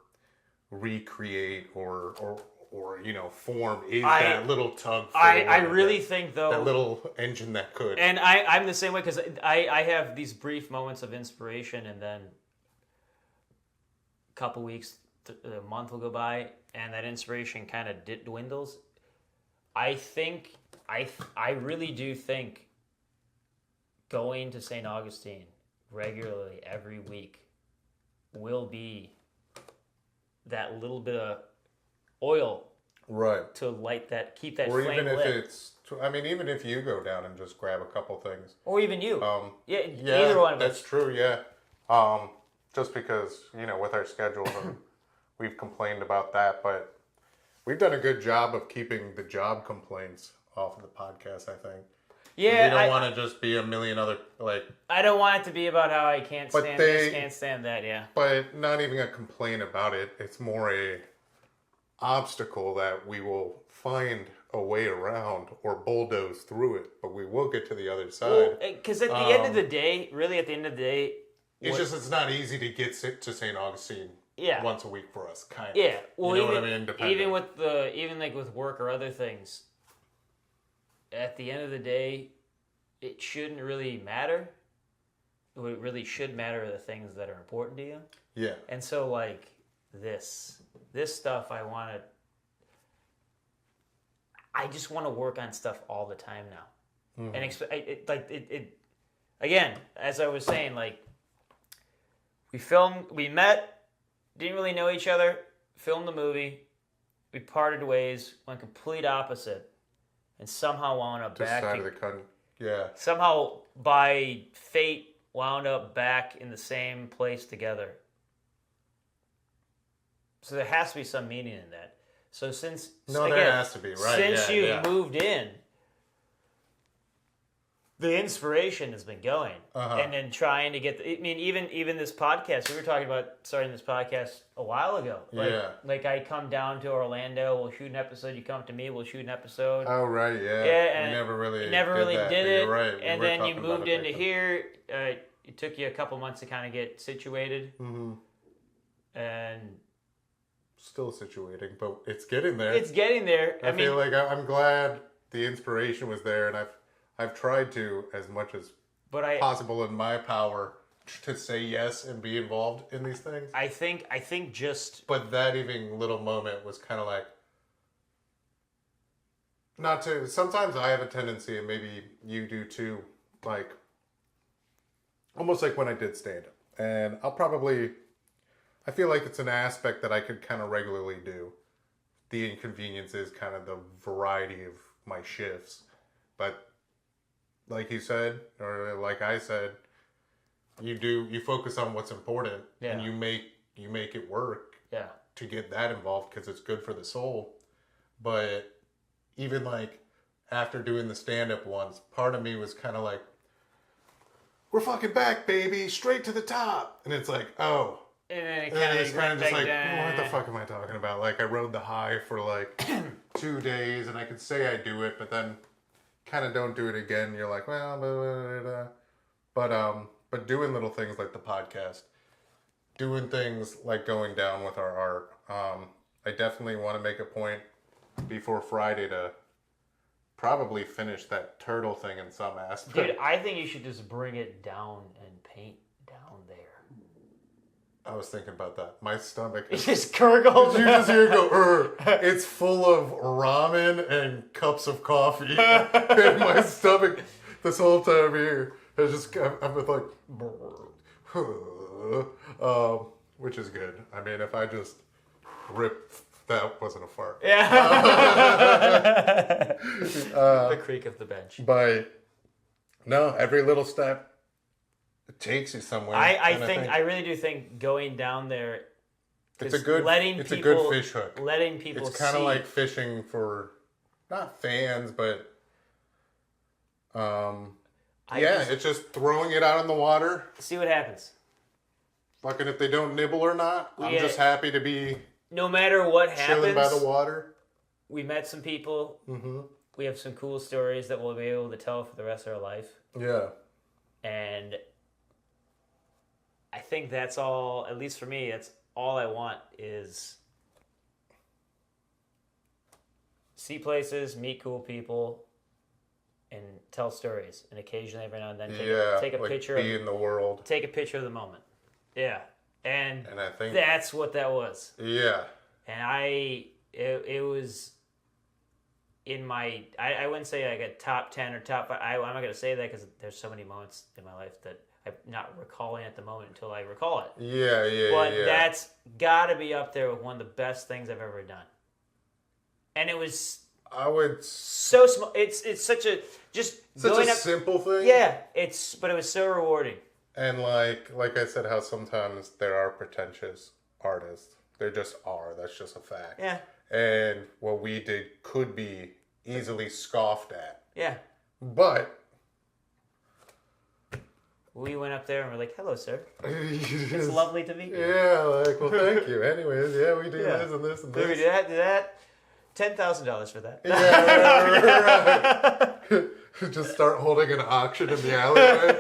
recreate or form is that little tug. I really think though that little engine that could. And I'm the same way because I have these brief moments of inspiration, and then a couple weeks, a month will go by, and that inspiration kind of dwindles. I really do think going to St. Augustine regularly every week will be that little bit of oil right to light that, keep that or flame even if lit. it's I mean even if you go down and just grab a couple things Or even you. yeah Either one of us. that's true just because with our schedules and we've complained about that, but we've done a good job of keeping the job complaints off of the podcast, I think. Yeah, we don't want to just be a million other I don't want it to be about how I can't But stand this, can't stand that. Yeah, but not even a complaint about it. It's more a obstacle that we will find a way around or bulldoze through it, but we will get to the other side. Because at the end of the day, really, at the end of the day, it's not easy to get to St. Augustine. Yeah. Once a week for us, kind of. Yeah, well, you know what I mean? Even with work or other things, at the end of the day, it shouldn't really matter. What really should matter are the things that are important to you. Yeah. And so, like this stuff, I just want to work on stuff all the time now, and again, as I was saying, like we met. Didn't really know each other, filmed the movie, we parted ways, went complete opposite, and somehow wound up back. Side of the country. Yeah. Somehow, by fate, wound up back in the same place together. So there has to be some meaning in that. So there has to be, right? Since you've moved in, the inspiration has been going, and then trying to get. Even this podcast. We were talking about starting this podcast a while ago. Like I come down to Orlando, we'll shoot an episode. You come to me, we'll shoot an episode. Oh right, yeah. And we never really did it. You're right. And then you moved into here. It took you a couple months to kind of get situated. Mm-hmm. And still situating, but it's getting there. It's getting there. I feel like I'm glad the inspiration was there, and I've tried to, as much as possible in my power, to say yes and be involved in these things. I think just... But that even little moment was kind of like... Not to... Sometimes I have a tendency, and maybe you do too, like... Almost like when I did stand-up. And I feel like it's an aspect that I could kind of regularly do. The inconvenience is kind of the variety of my shifts. But... like you said, or like I said, you focus on what's important, and you make it work to get that involved because it's good for the soul. But even like after doing the stand-up once, part of me was kind of like, we're fucking back, baby, straight to the top. And it's like, oh. And then it's kind of just like, what the fuck am I talking about? Like I rode the high for like 2 days, and I could say I do it, but then kind of don't do it again. You're like, well, blah, blah, blah. But doing little things like the podcast, doing things like going down with our art. I definitely want to make a point before Friday to probably finish that turtle thing in some aspect. Dude, I think you should just bring it down and paint down there. I was thinking about that. My stomach. It just gurgled. You just hear it go, it's full of ramen and cups of coffee. And my stomach, this whole time here, has just, I'm like, which is good. I mean, if I just rip, that wasn't a fart. Yeah. The creak of the bench. But, no, every little step, it takes you somewhere. I really do think going down there. It's a good fish hook. Letting people It's kind of like fishing for, not fans, but, it's just throwing it out in the water. See what happens. Fucking if they don't nibble or not, I'm just happy to be. No matter what happens. Chilling by the water. We met some people. Mm-hmm. We have some cool stories that we'll be able to tell for the rest of our life. Yeah. And I think that's all, at least for me, that's all I want is see places, meet cool people, and tell stories. And occasionally, every now and then, take a picture. Be in the world. Take a picture of the moment. Yeah. And I think that's what that was. Yeah. And it was in my, I wouldn't say like a top 10 or top 5. I'm not going to say that because there's so many moments in my life that I'm not recalling at the moment until I recall it. Yeah. But that's got to be up there with one of the best things I've ever done. And it was so small. It's such a simple thing. Yeah, but it was so rewarding. And like I said, how sometimes there are pretentious artists. There just are. That's just a fact. Yeah. And what we did could be easily scoffed at. Yeah. But we went up there and we're like, "Hello, sir. It's lovely to meet you." Yeah, like, well, thank you. Anyways, yeah, we do this and this and this. We do that. $10,000 for that. Yeah, right. Just start holding an auction in the alleyway.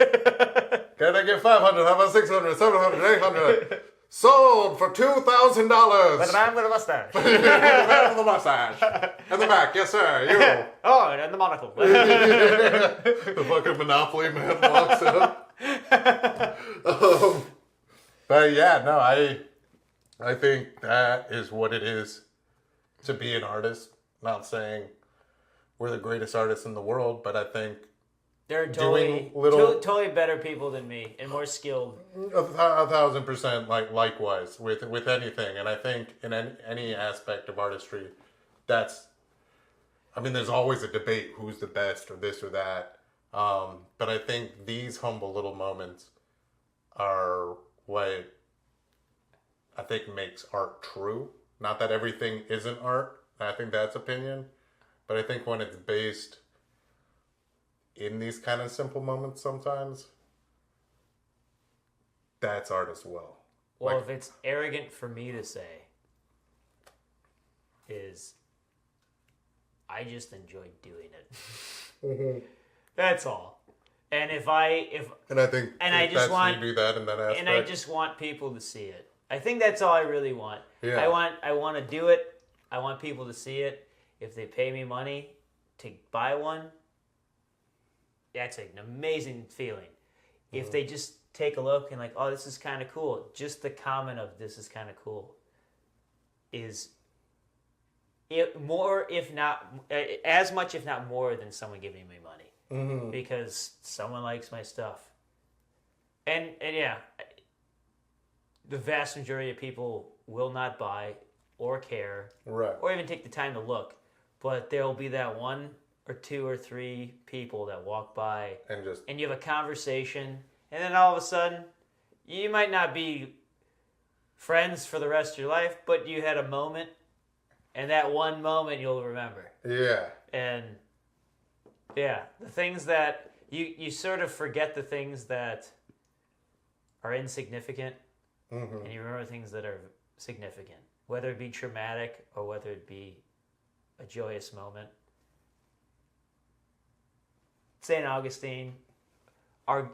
Can I get 500? How about 600, 700, 800? Sold for $2,000. With a man with a mustache. Man with a mustache. In the back, yes sir. You. Oh, and the monocle. The fucking Monopoly man walks up. But yeah, no, I think that is what it is to be an artist. Not saying we're the greatest artists in the world, but I think they're totally better people than me and more skilled. 1,000%, likewise with anything, and I think in any aspect of artistry, there's always a debate who's the best or this or that, but I think these humble little moments are what I think makes art true. Not that everything isn't art. I think that's opinion, but I think when it's based in these kind of simple moments sometimes, that's art as well. Well, if it's arrogant for me to say, is I just enjoy doing it. Mm-hmm. That's all. And I just want you do that in that aspect. And I just want people to see it. I think that's all I really want. Yeah. I want to do it. I want people to see it. If they pay me money to buy one, that's an amazing feeling. Mm-hmm. If they just take a look and oh, this is kind of cool. Just the comment of this is kind of cool is more, if not as much, if not more than someone giving me money. Mm-hmm. Because someone likes my stuff. And yeah, the vast majority of people will not buy or care, right, or even take the time to look. But there will be that one or two or three people that walk by and you have a conversation, and then all of a sudden, you might not be friends for the rest of your life, but you had a moment, and that one moment you'll remember. Yeah. And yeah, the things that you sort of forget the things that are insignificant, mm-hmm. and you remember things that are significant, whether it be traumatic or whether it be a joyous moment. St. Augustine, our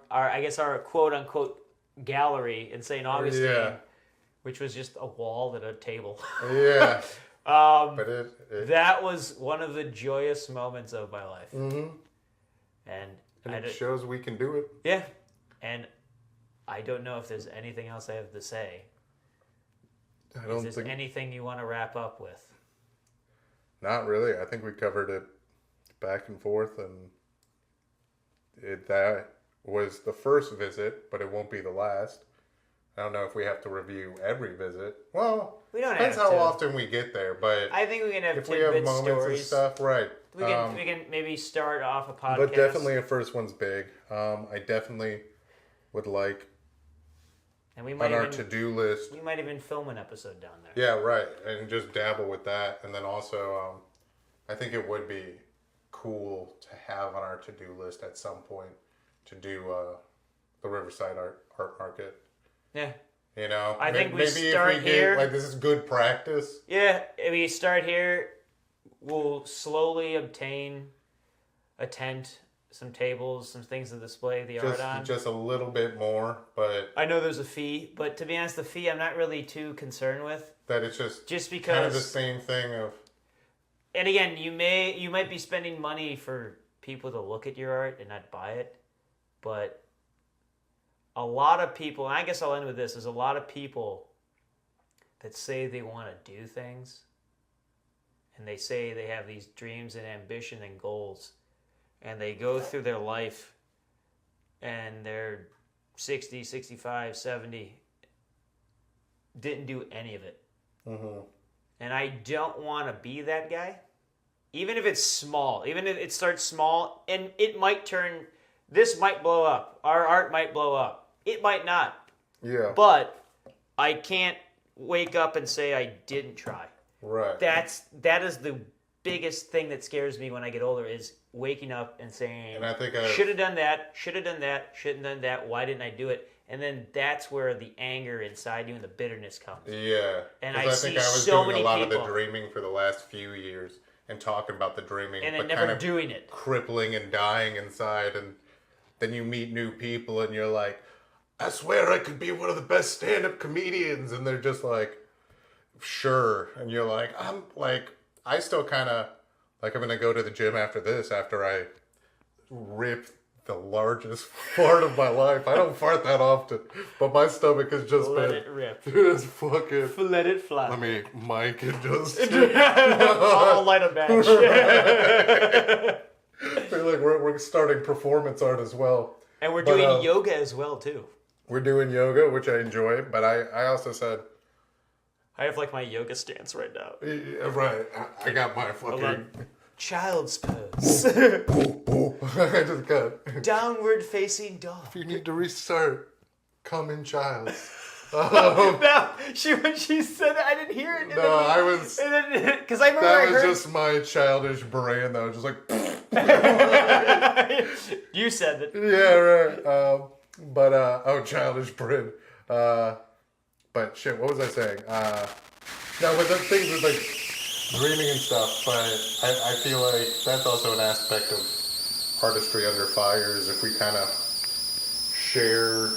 quote unquote gallery in St. Augustine, yeah. which was just a wall and a table. Yeah. But that was one of the joyous moments of my life. Mm-hmm. And it shows we can do it. Yeah. And I don't know if there's anything else I have to say. Is there anything you want to wrap up with? Not really. I think we covered it back and forth, and that was the first visit, but it won't be the last. I don't know if we have to review every visit. Well, we don't depends have how to. often we get there, but I think we can have if we have moments stories. and stuff, right? We can maybe start off a podcast. But definitely a first one's big. I definitely would like and we might on our to-do list. We might even film an episode down there. Yeah, right, and just dabble with that, and then also, I think it would be cool to have on our to-do list at some point to do the Riverside Art Market. Yeah. You know, I think maybe start if we here. This is good practice. Yeah, if we start here, we'll slowly obtain a tent, some tables, some things to display the art on. Just a little bit more, but I know there's a fee, but to be honest, the fee I'm not really too concerned with. That it's just because kind of the same thing of. And again, you might be spending money for people to look at your art and not buy it, but a lot of people, and I guess I'll end with this, there's a lot of people that say they want to do things, and they say they have these dreams and ambition and goals, and they go through their life, and they're 60, 65, 70, didn't do any of it. Mm-hmm. And I don't want to be that guy. Even if it's small, even if it starts small, and it might turn, this might blow up. Our art might blow up. It might not. Yeah. But I can't wake up and say I didn't try. Right. That is the biggest thing that scares me when I get older, is waking up and saying, and I think should have done that, shouldn't have done that, why didn't I do it? And then that's where the anger inside you and the bitterness comes. Yeah. And I think I was so doing many a lot people, of the dreaming for the last few years and talking about the dreaming, and then but never kind of doing it. crippling and dying inside, and then you meet new people and you're like, I swear I could be one of the best stand-up comedians, and they're just like, sure. And you're like, I still kind of, like, I'm going to go to the gym after this, after I rip the largest fart of my life. I don't fart that often, but my stomach has just Let been... it rip. Dude, it's fucking... Let it fly. Let me mic it just... I'll light a match. we're starting performance art as well. And we're doing yoga as well, too. We're doing yoga, which I enjoy, but I also said... I have, like, my yoga stance right now. Yeah, right. I got my fucking... Child's pose. I just got... Downward facing dog. If you need to restart, come in child. No, when she said that, I didn't hear it. No, I was... Because I remember That was just my childish brain that was just like... You said that. Yeah, right. Childish brain. But shit, what was I saying? No, but the things with like dreaming and stuff, but I feel like that's also an aspect of artistry under fire, is if we kind of share,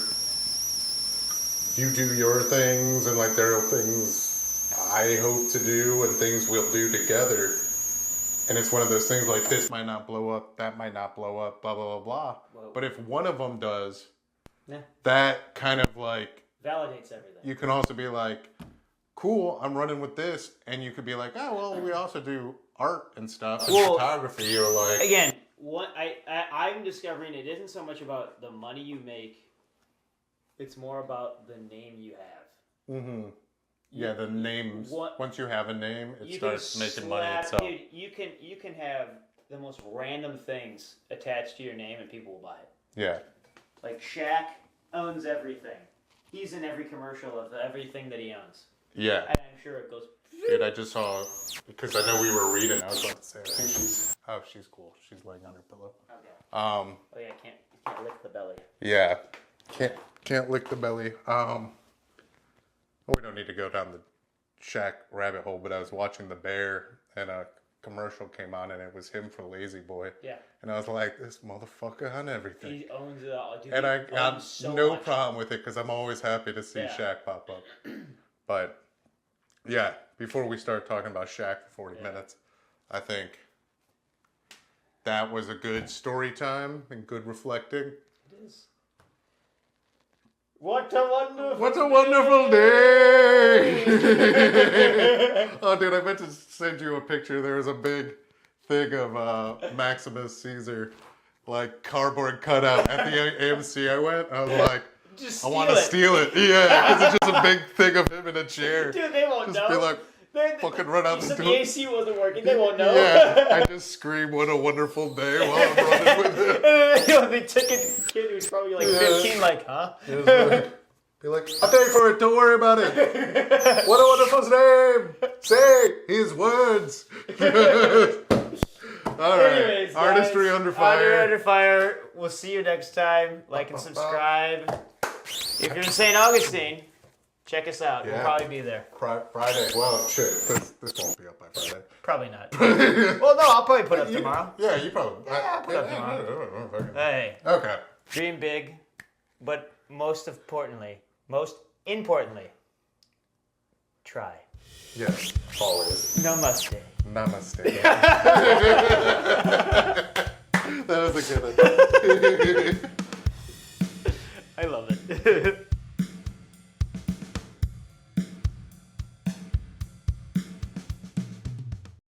you do your things, and like there are things I hope to do and things we'll do together. And it's one of those things like, this might not blow up, that might not blow up, blah, blah, blah, blah. Whoa. But if one of them does, yeah, that kind of like... validates everything. You can also be like, cool, I'm running with this. And you could be like, oh, well, we also do art and stuff, and photography, or like... Again, what I'm discovering, it isn't so much about the money you make, it's more about the name you have. Mm-hmm. Yeah, the names. Once you have a name, it starts making money itself. Dude, you can have the most random things attached to your name and people will buy it. Yeah. Like Shaq owns everything. He's in every commercial of everything that he owns. Yeah. And I'm sure it goes... Dude, I just saw, because I know we were reading, I was about to say, I think she's cool. She's laying on her pillow. Okay. Oh yeah, you can't lick the belly. Yeah. Can't lick the belly. We don't need to go down the Shaq rabbit hole, but I was watching The Bear, and a commercial came on, and it was him for Lazy Boy. Yeah. And I was like, this motherfucker on everything. He owns it all. Dude, and I got no much. problem with it, because I'm always happy to see Shaq pop up. But, yeah, before we start talking about Shaq for 40 minutes, I think that was a good story time and good reflecting. It is. What a wonderful day! Oh, dude, I meant to send you a picture. There was a big thing of Maximus Caesar, like cardboard cutout at the AMC I went. I was like, I want to steal it. Yeah, because it's just a big thing of him in a chair. Dude, they won't know. Just be like, fucking run out the door. The AC wasn't working. They won't know. Yeah, I just scream, what a wonderful day while I'm running with it. The ticket kid who's probably like 15, like, huh? Be like, I'll pay for it, don't worry about it. What a wonderful name. Say his words. All right. Anyways, guys, Artistry Under Fire. Under Fire. We'll see you next time. Like and subscribe. If you're in St. Augustine, check us out. We'll probably be there. Friday. Well, shit. This won't be up by Friday. Probably not. Well, no, I'll probably put up tomorrow. Yeah, you probably. I'll put up tomorrow. Hey. Okay. Dream big, but most importantly, try. Yes, always. Namaste. Namaste. That was a good one. I love it.